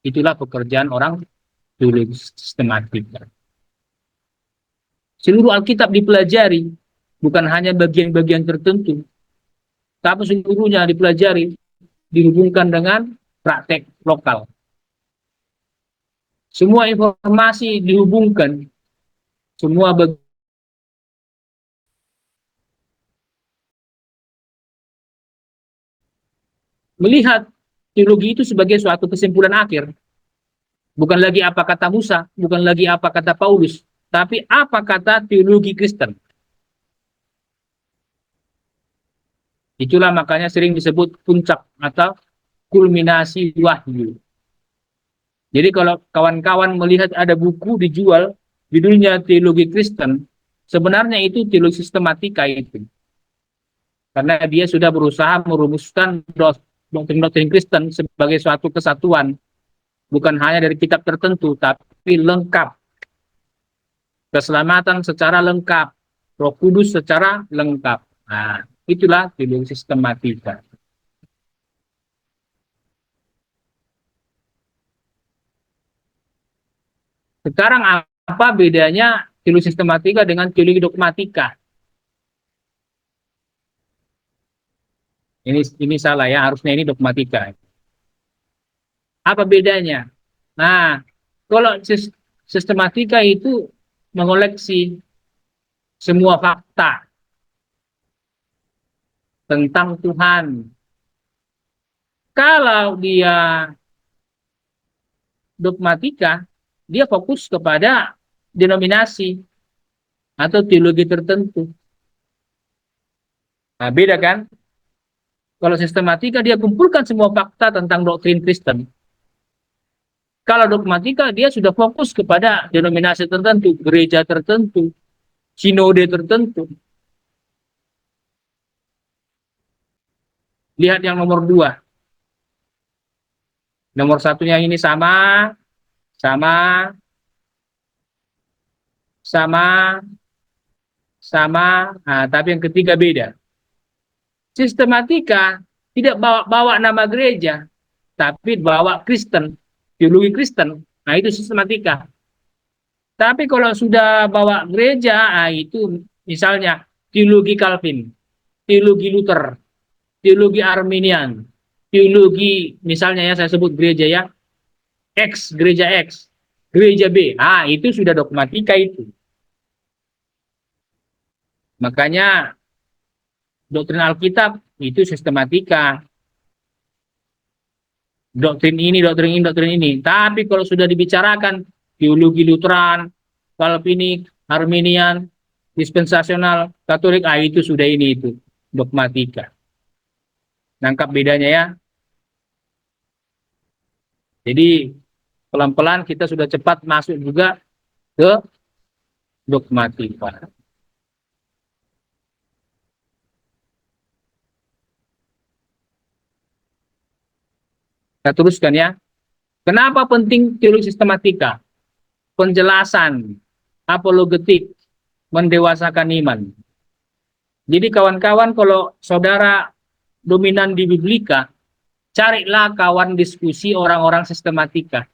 Itulah pekerjaan orang teologi sistematika. Seluruh Alkitab dipelajari, bukan hanya bagian-bagian tertentu, tapi seluruhnya dipelajari, dihubungkan dengan praktek lokal. Semua informasi dihubungkan, semua melihat teologi itu sebagai suatu kesimpulan akhir. Bukan lagi apa kata Musa, bukan lagi apa kata Paulus, tapi apa kata teologi Kristen. Itulah makanya sering disebut puncak atau kulminasi wahyu. Jadi kalau kawan-kawan melihat ada buku dijual, judulnya teologi Kristen, sebenarnya itu teologi sistematika itu. Karena dia sudah berusaha merumuskan doktrin-doktrin Kristen sebagai suatu kesatuan. Bukan hanya dari kitab tertentu, tapi lengkap. Keselamatan secara lengkap. Roh Kudus secara lengkap. Nah, itulah teologi sistematika. Sekarang apa bedanya teologi sistematika dengan teologi dogmatika? Ini salah ya, harusnya ini dogmatika. Apa bedanya? Nah, kalau sistematika itu mengoleksi semua fakta tentang Tuhan. Kalau dia dogmatika, dia fokus kepada denominasi atau teologi tertentu. Nah, beda kan? Kalau sistematika dia kumpulkan semua fakta tentang doktrin Kristen. Kalau dogmatika dia sudah fokus kepada denominasi tertentu, gereja tertentu, sinode tertentu. Lihat yang nomor 2. Nomor satunya ini sama, nah, tapi yang ketiga beda. Sistematika tidak bawa nama gereja, tapi bawa Kristen, teologi Kristen. Nah, itu sistematika. Tapi kalau sudah bawa gereja, nah itu misalnya teologi Calvin, teologi Luther, teologi Arminian, teologi misalnya ya saya sebut gereja ya, X, gereja X, gereja B. Ah, itu sudah dogmatika itu. Makanya doktrin Alkitab itu sistematika. Doktrin ini, doktrin ini, doktrin ini. Tapi kalau sudah dibicarakan teologi Lutheran, Calvinik, Arminian, dispensasional, Katolik, ah itu sudah ini itu dogmatika. Nangkap bedanya ya? Jadi pelan-pelan kita sudah cepat masuk juga ke dogmatika. Kita teruskan ya. Kenapa penting teologi sistematika? Penjelasan, apologetik, mendewasakan iman. Jadi kawan-kawan, kalau saudara dominan di Biblika, carilah kawan diskusi orang-orang sistematika.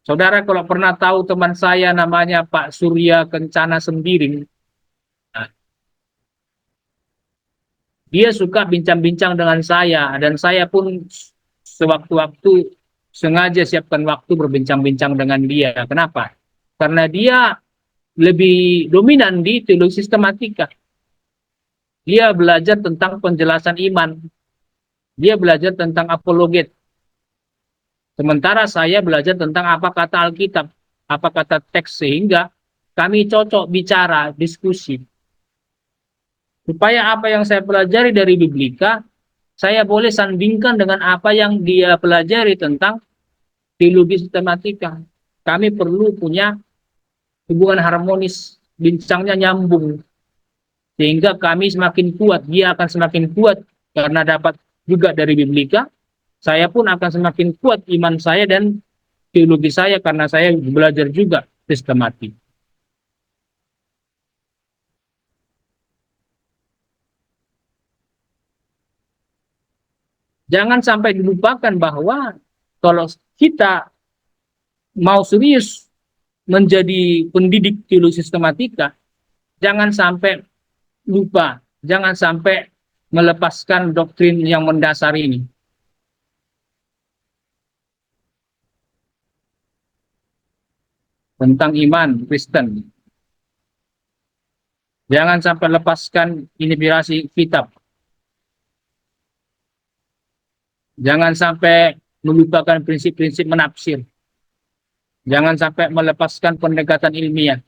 Saudara kalau pernah tahu teman saya namanya Pak Surya Kencana Sembiring, nah, dia suka bincang-bincang dengan saya, dan saya pun sewaktu-waktu sengaja siapkan waktu berbincang-bincang dengan dia. Kenapa? Karena dia lebih dominan di teologi sistematika. Dia belajar tentang penjelasan iman. Dia belajar tentang apologet. Sementara saya belajar tentang apa kata Alkitab, apa kata teks, sehingga kami cocok bicara, diskusi. Supaya apa yang saya pelajari dari Biblika, saya boleh sandingkan dengan apa yang dia pelajari tentang teologi sistematika. Kami perlu punya hubungan harmonis, bincangnya nyambung. Sehingga kami semakin kuat, dia akan semakin kuat karena dapat juga dari Biblika. Saya pun akan semakin kuat iman saya dan teologi saya karena saya belajar juga sistematik. Jangan sampai dilupakan bahwa kalau kita mau serius menjadi pendidik teologi sistematika, jangan sampai lupa, jangan sampai melepaskan doktrin yang mendasar ini. Tentang iman Kristen. Jangan sampai lepaskan inspirasi kitab. Jangan sampai melupakan prinsip-prinsip menafsir. Jangan sampai melepaskan pendekatan ilmiah.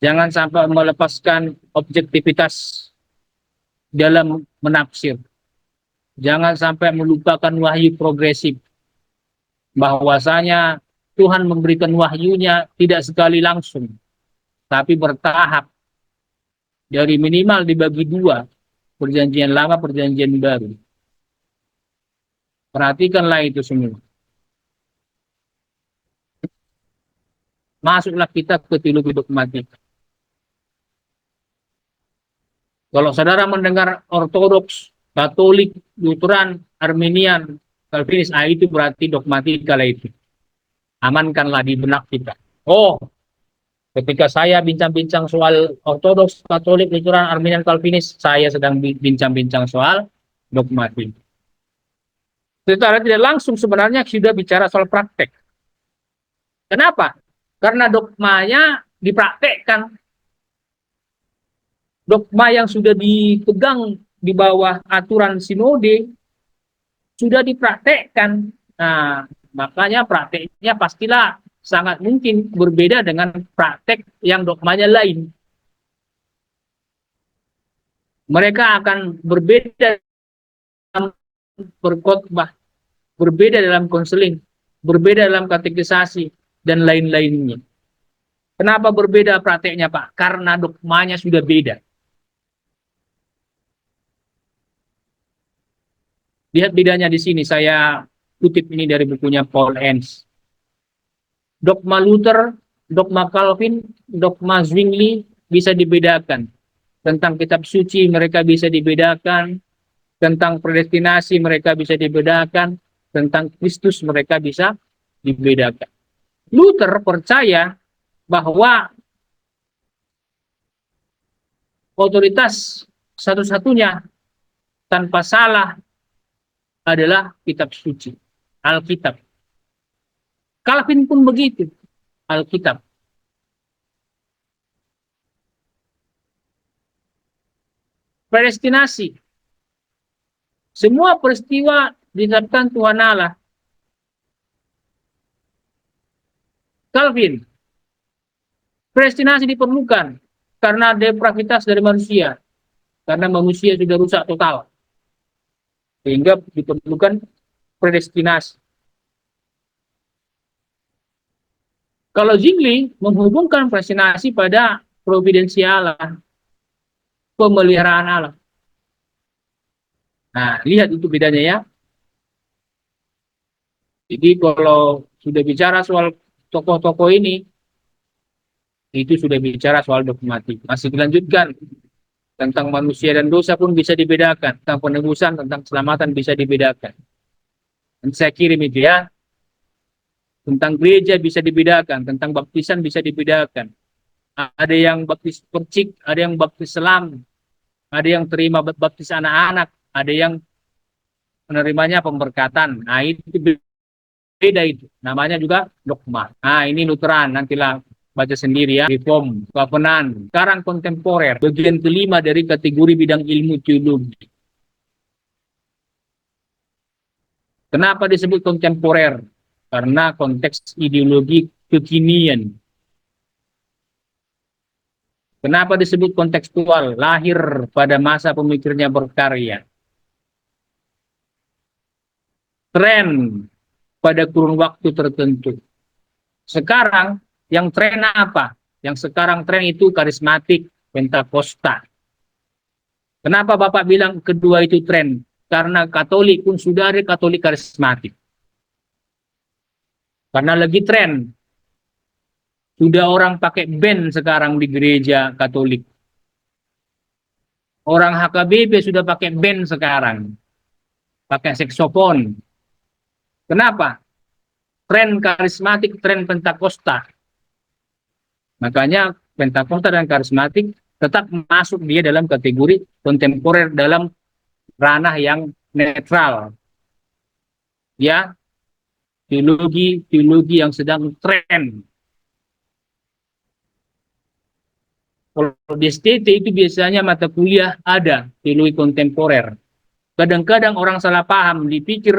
Jangan sampai melepaskan objektivitas dalam menafsir. Jangan sampai melupakan wahyu progresif. Bahwasanya Tuhan memberikan wahyunya tidak sekali langsung, tapi bertahap. Dari minimal dibagi dua, perjanjian lama, perjanjian baru. Perhatikanlah itu semua. Masuklah kita ke teologi dogmatika. Kalau saudara mendengar Ortodoks, Katolik, Lutheran, Arminian, Calvinis, itu berarti dogmatika lah itu. Amankanlah di benak kita. Oh, ketika saya bincang-bincang soal Ortodoks, Katolik, Lutheran, Arminian, Calvinis, saya sedang bincang-bincang soal dogmatika. Secara tidak langsung sebenarnya sudah bicara soal praktek. Kenapa? Karena dogmanya dipraktekkan. Dogma yang sudah dipegang di bawah aturan sinode sudah dipraktekkan. Nah, makanya prakteknya pastilah sangat mungkin berbeda dengan praktek yang dogmanya lain. Mereka akan berbeda dalam berkhotbah, berbeda dalam konseling, berbeda dalam katekisasi, dan lain-lainnya. Kenapa berbeda prakteknya, Pak? Karena dogmanya sudah beda. Lihat bedanya di sini, saya kutip ini dari bukunya Paul Enns. Dogma Luther, dogma Calvin, dogma Zwingli bisa dibedakan. Tentang kitab suci mereka bisa dibedakan, tentang predestinasi mereka bisa dibedakan, tentang Kristus mereka bisa dibedakan. Luther percaya bahwa otoritas satu-satunya tanpa salah adalah kitab suci, Alkitab. Calvin pun begitu, Alkitab. Predestinasi. Semua peristiwa ditetapkan Tuhan Allah. Calvin. Predestinasi diperlukan karena depravitas dari manusia. Karena manusia sudah rusak total. Sehingga diperlukan predestinasi. Kalau Zwingli menghubungkan predestinasi pada providensi Allah, pemeliharaan Allah. Nah, lihat itu bedanya ya. Jadi kalau sudah bicara soal tokoh-tokoh ini, itu sudah bicara soal dogmatik. Masih dilanjutkan. Tentang manusia dan dosa pun bisa dibedakan. Tentang penebusan, tentang keselamatan bisa dibedakan. Dan saya kirim itu ya. Tentang gereja bisa dibedakan. Tentang baptisan bisa dibedakan. Ada yang baptis percik, ada yang baptis selam. Ada yang terima baptis anak-anak. Ada yang menerimanya pemberkatan. Nah, itu beda itu. Namanya juga dogma. Nah, ini Lutheran. Nantilah baca sendiri ya. Reform, Covenant. Sekarang kontemporer. Bagian kelima dari kategori bidang ilmu teologi. Kenapa disebut kontemporer? Karena konteks ideologi kekinian. Kenapa disebut kontekstual? Lahir pada masa pemikirnya berkarya. Tren pada kurun waktu tertentu. Sekarang yang tren apa? Yang sekarang tren itu karismatik, Pentakosta. Kenapa Bapak bilang kedua itu tren? Karena Katolik pun sudah ada Katolik karismatik. Karena lagi tren. Sudah orang pakai band sekarang di gereja Katolik. Orang HKBP sudah pakai band sekarang. Pakai saksofon. Kenapa? Tren karismatik, tren Pentakosta. Makanya Pentakosta dan karismatik tetap masuk dia dalam kategori kontemporer dalam ranah yang netral. Ya, teologi yang sedang tren. Kalau di STT itu biasanya mata kuliah ada teologi kontemporer. Kadang-kadang orang salah paham, dipikir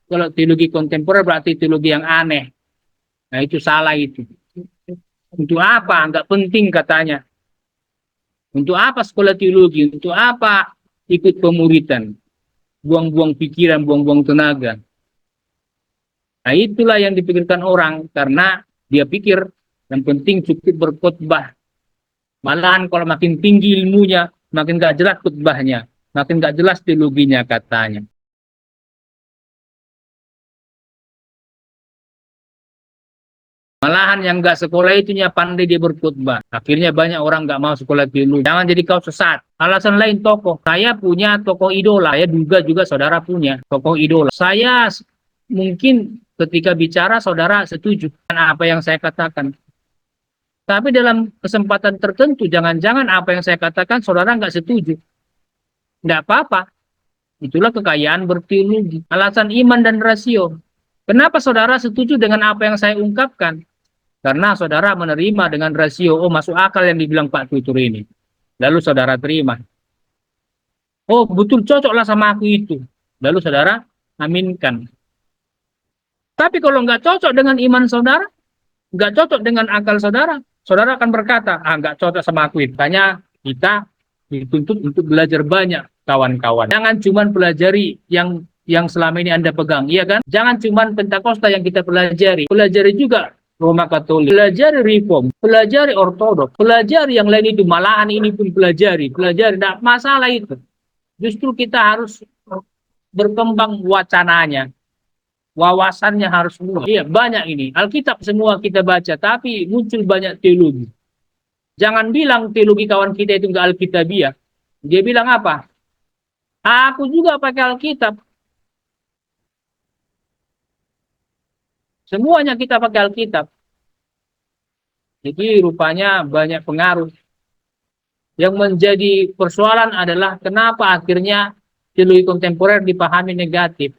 kalau teologi kontemporer berarti teologi yang aneh. Nah, itu salah itu. Untuk apa? Enggak penting katanya. Untuk apa sekolah teologi? Untuk apa ikut pemuritan? Buang-buang pikiran, buang-buang tenaga. Nah, itulah yang dipikirkan orang karena dia pikir yang penting cukup berkhotbah. Malahan kalau makin tinggi ilmunya, makin gak jelas khotbahnya, makin gak jelas teologinya katanya. Malahan yang nggak sekolah itunya pandai dia berkhotbah. Akhirnya banyak orang nggak mau sekolah teologi. Jangan jadi kau sesat. Alasan lain tokoh. Saya punya tokoh idola. Saya juga saudara punya tokoh idola. Saya mungkin ketika bicara saudara setuju dengan apa yang saya katakan. Tapi dalam kesempatan tertentu jangan-jangan apa yang saya katakan saudara nggak setuju. Nggak apa-apa. Itulah kekayaan berteologi. Alasan iman dan rasio. Kenapa saudara setuju dengan apa yang saya ungkapkan? Karena saudara menerima dengan rasio, oh masuk akal yang dibilang Pak Tutur ini. Lalu saudara terima. Oh betul cocoklah sama aku itu. Lalu saudara aminkan. Tapi kalau nggak cocok dengan iman saudara, nggak cocok dengan akal saudara, saudara akan berkata, nggak cocok sama aku itu. Makanya kita dituntut untuk belajar banyak kawan-kawan. Jangan cuma pelajari yang selama ini Anda pegang, iya kan? Jangan cuma Pentakosta yang kita pelajari juga Roma Katolik, pelajari Reform, pelajari Ortodok, pelajari yang lain itu, malahan ini pun pelajari, nah, masalah itu. Justru kita harus berkembang wacananya, wawasannya harus luas. Iya, banyak ini, Alkitab semua kita baca, tapi muncul banyak teologi. Jangan bilang teologi kawan kita itu enggak Alkitabiah. Dia bilang apa? Aku juga pakai Alkitab. Semuanya kita pakai Alkitab. Jadi rupanya banyak pengaruh. Yang menjadi persoalan adalah kenapa akhirnya teologi kontemporer dipahami negatif.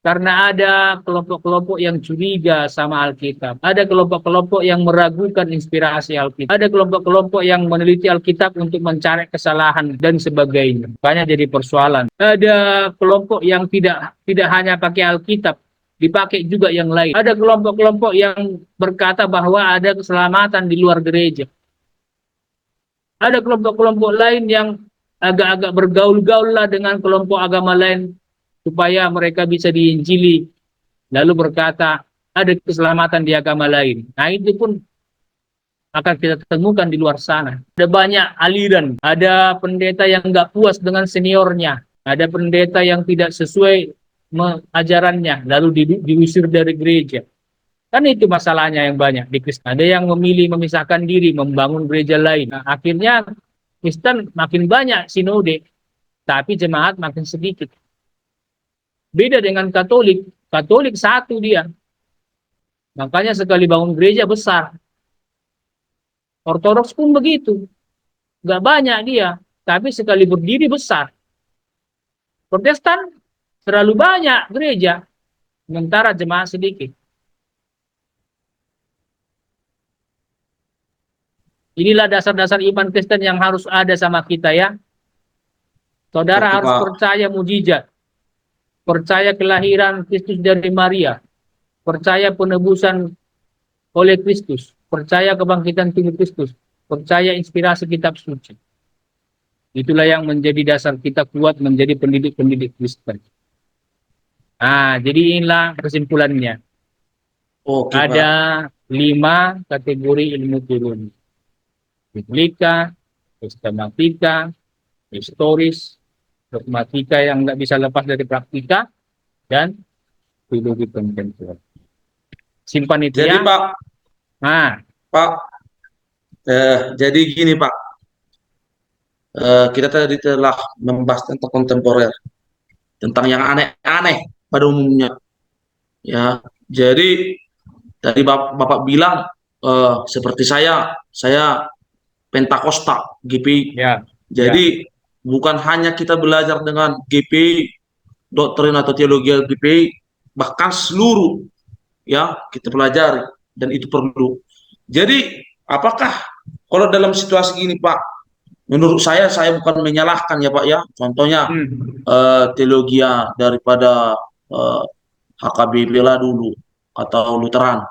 Karena ada kelompok-kelompok yang curiga sama Alkitab. Ada kelompok-kelompok yang meragukan inspirasi Alkitab. Ada kelompok-kelompok yang meneliti Alkitab untuk mencari kesalahan dan sebagainya. Banyak jadi persoalan. Ada kelompok yang tidak hanya pakai Alkitab, dipakai juga yang lain. Ada kelompok-kelompok yang berkata bahwa ada keselamatan di luar gereja. Ada kelompok-kelompok lain yang agak-agak bergaul-gaul lah dengan kelompok agama lain. supaya mereka bisa diinjili, lalu berkata ada keselamatan di agama lain. Nah, itu pun akan kita temukan di luar sana. Ada banyak aliran, ada pendeta yang nggak puas dengan seniornya, ada pendeta yang tidak sesuai ajarannya, lalu diusir dari gereja. Kan itu masalahnya yang banyak di Kristen. Ada yang memilih memisahkan diri, membangun gereja lain. Nah, akhirnya Kristen makin banyak sinode, tapi jemaat makin sedikit. Beda dengan Katolik. Katolik satu dia. Makanya sekali bangun gereja besar. Ortodoks pun begitu. Nggak banyak dia, tapi sekali berdiri besar. Protestan terlalu banyak gereja, sementara jemaat sedikit. Inilah dasar-dasar iman Kristen yang harus ada sama kita ya. Saudara Oke, harus Pak. percaya mujizat, percaya kelahiran Kristus dari Maria, percaya penebusan oleh Kristus, percaya kebangkitan tubuh Kristus, percaya inspirasi kitab suci. Itulah yang menjadi dasar kita kuat menjadi pendidik-pendidik Kristen. Nah, jadi inilah kesimpulannya. Oke, Pak. Ada 5 kategori ilmu turun. Biblika, sistematika, historis, dogmatika yang nggak bisa lepas dari praktika, dan teologi kontemporer. Simpan itu Jadi ya. Pak, Nah, jadi gini Pak, kita tadi telah membahas tentang kontemporer, tentang yang aneh-aneh pada umumnya. Ya, jadi tadi Bapak bilang seperti saya Pentakosta GPI. ya, Jadi bukan hanya kita belajar dengan GPI, doktrin atau teologi GPI, bahkan seluruh ya kita pelajari dan itu perlu. Jadi apakah kalau dalam situasi gini Pak, menurut saya bukan menyalahkan ya Pak ya. Contohnya teologi daripada HKBP lah dulu atau Lutheran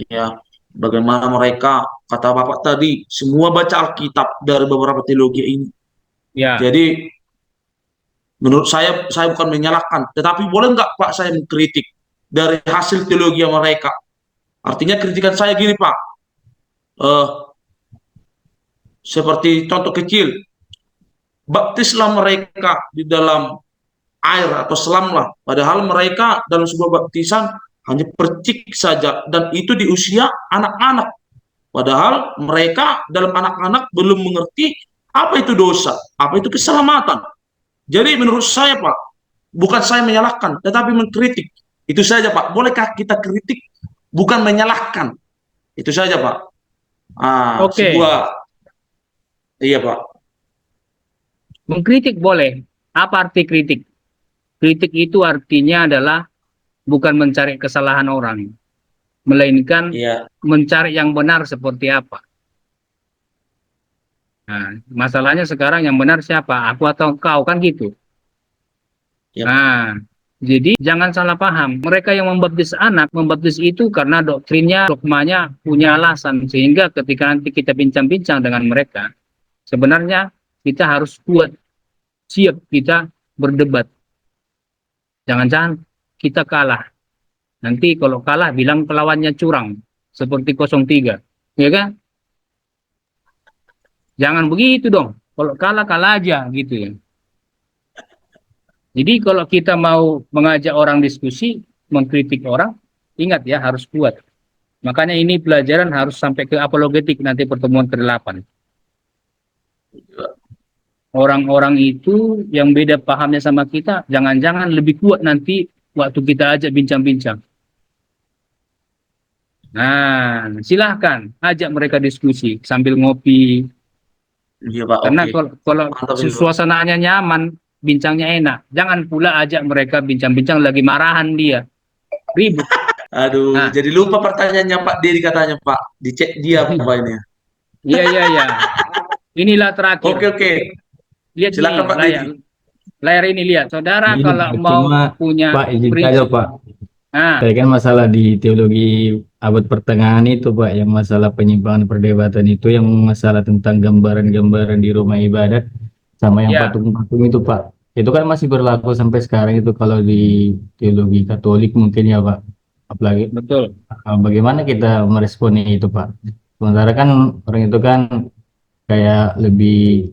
ya. Bagaimana mereka, kata Bapak tadi, semua baca Alkitab dari beberapa teologi ini. ya. Jadi menurut saya bukan menyalahkan, tetapi boleh nggak Pak saya mengkritik dari hasil teologi mereka? Artinya kritikan saya gini Pak, seperti contoh kecil, baptislah mereka di dalam air atau selam lah, padahal mereka dalam sebuah baptisan hanya percik saja, dan itu di usia anak-anak. Padahal mereka dalam anak-anak belum mengerti apa itu dosa, apa itu keselamatan. Jadi menurut saya Pak, bukan saya menyalahkan, tetapi mengkritik. Itu saja Pak. Bolehkah kita kritik, bukan menyalahkan? Itu saja Pak. Oke. Iya Pak. Mengkritik boleh. Apa arti kritik? Kritik itu artinya adalah bukan mencari kesalahan orang, melainkan mencari yang benar seperti apa. Nah, masalahnya sekarang yang benar siapa? Aku atau kau, kan gitu. Nah, jadi jangan salah paham. Mereka yang membaptis anak, membaptis itu karena doktrinnya, dogmanya punya alasan. Sehingga ketika nanti kita bincang-bincang dengan mereka, sebenarnya kita harus kuat, siap kita berdebat. Jangan-jangan kita kalah. Nanti kalau kalah bilang pelawannya curang, seperti 03, ya kan? Jangan begitu dong. Kalau kalah aja gitu ya. Jadi kalau kita mau mengajak orang diskusi, mengkritik orang, ingat ya harus kuat. Makanya ini pelajaran harus sampai ke apologetik nanti pertemuan ke-8. Orang-orang itu yang beda pahamnya sama kita, jangan-jangan lebih kuat nanti waktu kita ajak bincang-bincang. Nah, silahkan ajak mereka diskusi sambil ngopi. Iya, Pak. Karena Oke. kalau suasananya nyaman, bincangnya enak. Jangan pula ajak mereka bincang-bincang lagi marahan dia. Ribut. Aduh, Nah. jadi lupa pertanyaannya Pak Diri katanya Pak. Dicek dia Pak ini. Iya. Inilah terakhir. Oke. Lihat Silakan nih, Pak layar ini lihat. Saudara Ini kalau mau punya Pak, izin saja Pak. Nah, Saya kan masalah di teologi abad pertengahan itu Pak, yang masalah penyimpangan perdebatan itu, yang masalah tentang gambaran-gambaran di rumah ibadat sama yang patung-patung itu Pak. Itu kan masih berlaku sampai sekarang itu kalau di teologi Katolik mungkin ya Pak. Apalagi Betul. bagaimana kita meresponi itu Pak? Sementara kan orang itu kan kayak lebih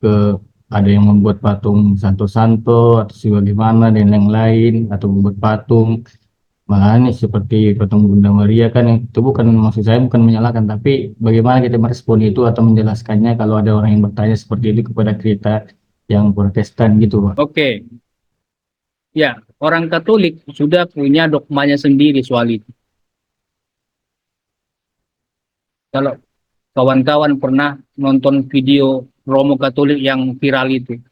ke ada yang membuat patung santo-santo atau sebagaimana dan yang lain atau membuat patung malah ini seperti patung Bunda Maria kan itu bukan maksud saya bukan menyalahkan tapi bagaimana kita merespon itu atau menjelaskannya kalau ada orang yang bertanya seperti itu kepada kita yang Protestan gitu Pak. Oke. Ya, orang Katolik sudah punya dogmanya sendiri soal itu. Kalau kawan-kawan pernah nonton video Romo Katolik yang viral itu,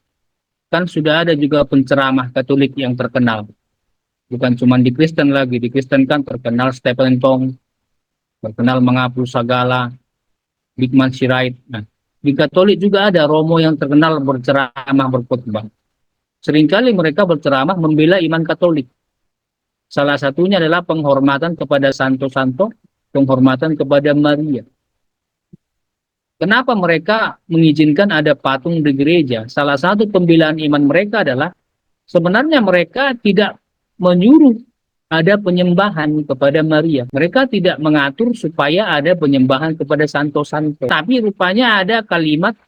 kan sudah ada juga penceramah Katolik yang terkenal. Bukan cuma di Kristen lagi, di Kristen kan terkenal Stephen Tong, terkenal menghapus segala, Bigman Sirait. Nah, di Katolik juga ada Romo yang terkenal berceramah berkhotbah. Seringkali mereka berceramah membela iman Katolik. Salah satunya adalah penghormatan kepada santo-santo, penghormatan kepada Maria. Kenapa mereka mengizinkan ada patung di gereja? Salah satu pembelaan iman mereka adalah sebenarnya mereka tidak menyuruh ada penyembahan kepada Maria. Mereka tidak mengatur supaya ada penyembahan kepada santo-santo. Tapi rupanya ada kalimat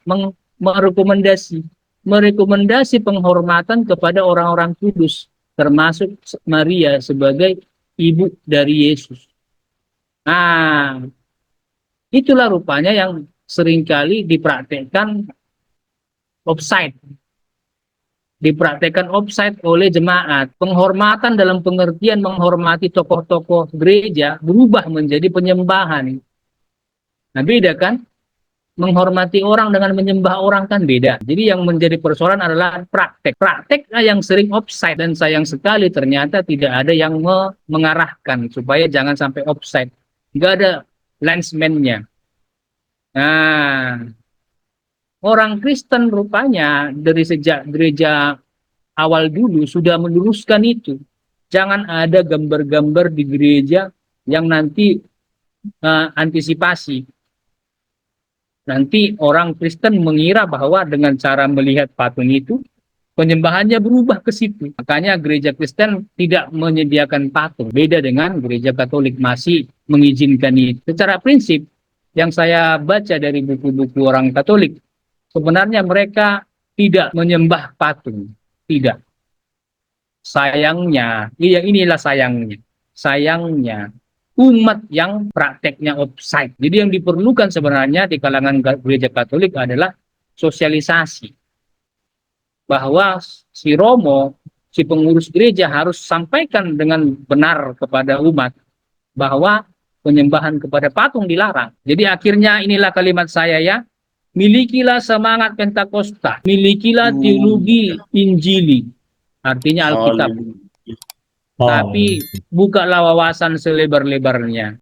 merekomendasi penghormatan kepada orang-orang kudus, termasuk Maria sebagai ibu dari Yesus. Nah, itulah rupanya yang seringkali dipraktekkan offside. Dipraktekkan offside oleh jemaat. Penghormatan dalam pengertian menghormati tokoh-tokoh gereja berubah menjadi penyembahan. Nah, beda kan? Menghormati orang dengan menyembah orang kan beda. Jadi yang menjadi persoalan adalah praktek. Praktek yang sering offside dan sayang sekali ternyata tidak ada yang mengarahkan supaya jangan sampai offside. Nggak ada linesman-nya. Nah, orang Kristen rupanya dari sejak gereja awal dulu sudah meluruskan itu. Jangan ada gambar-gambar di gereja yang nanti antisipasi. Nanti orang Kristen mengira bahwa dengan cara melihat patung itu, penyembahannya berubah ke situ. Makanya gereja Kristen tidak menyediakan patung. Beda dengan gereja Katolik masih mengizinkan itu. Secara prinsip, yang saya baca dari buku-buku orang Katolik, sebenarnya mereka tidak menyembah patung. Tidak. Sayangnya, inilah sayangnya. Sayangnya, umat yang prakteknya offside. Jadi yang diperlukan sebenarnya di kalangan gereja Katolik adalah sosialisasi. Bahwa si Romo, si pengurus gereja harus sampaikan dengan benar kepada umat bahwa penyembahan kepada patung dilarang. Jadi akhirnya inilah kalimat saya ya, milikilah semangat Pentakosta, milikilah teologi Injili, artinya Alkitab. Tapi bukalah wawasan selebar-lebarnya.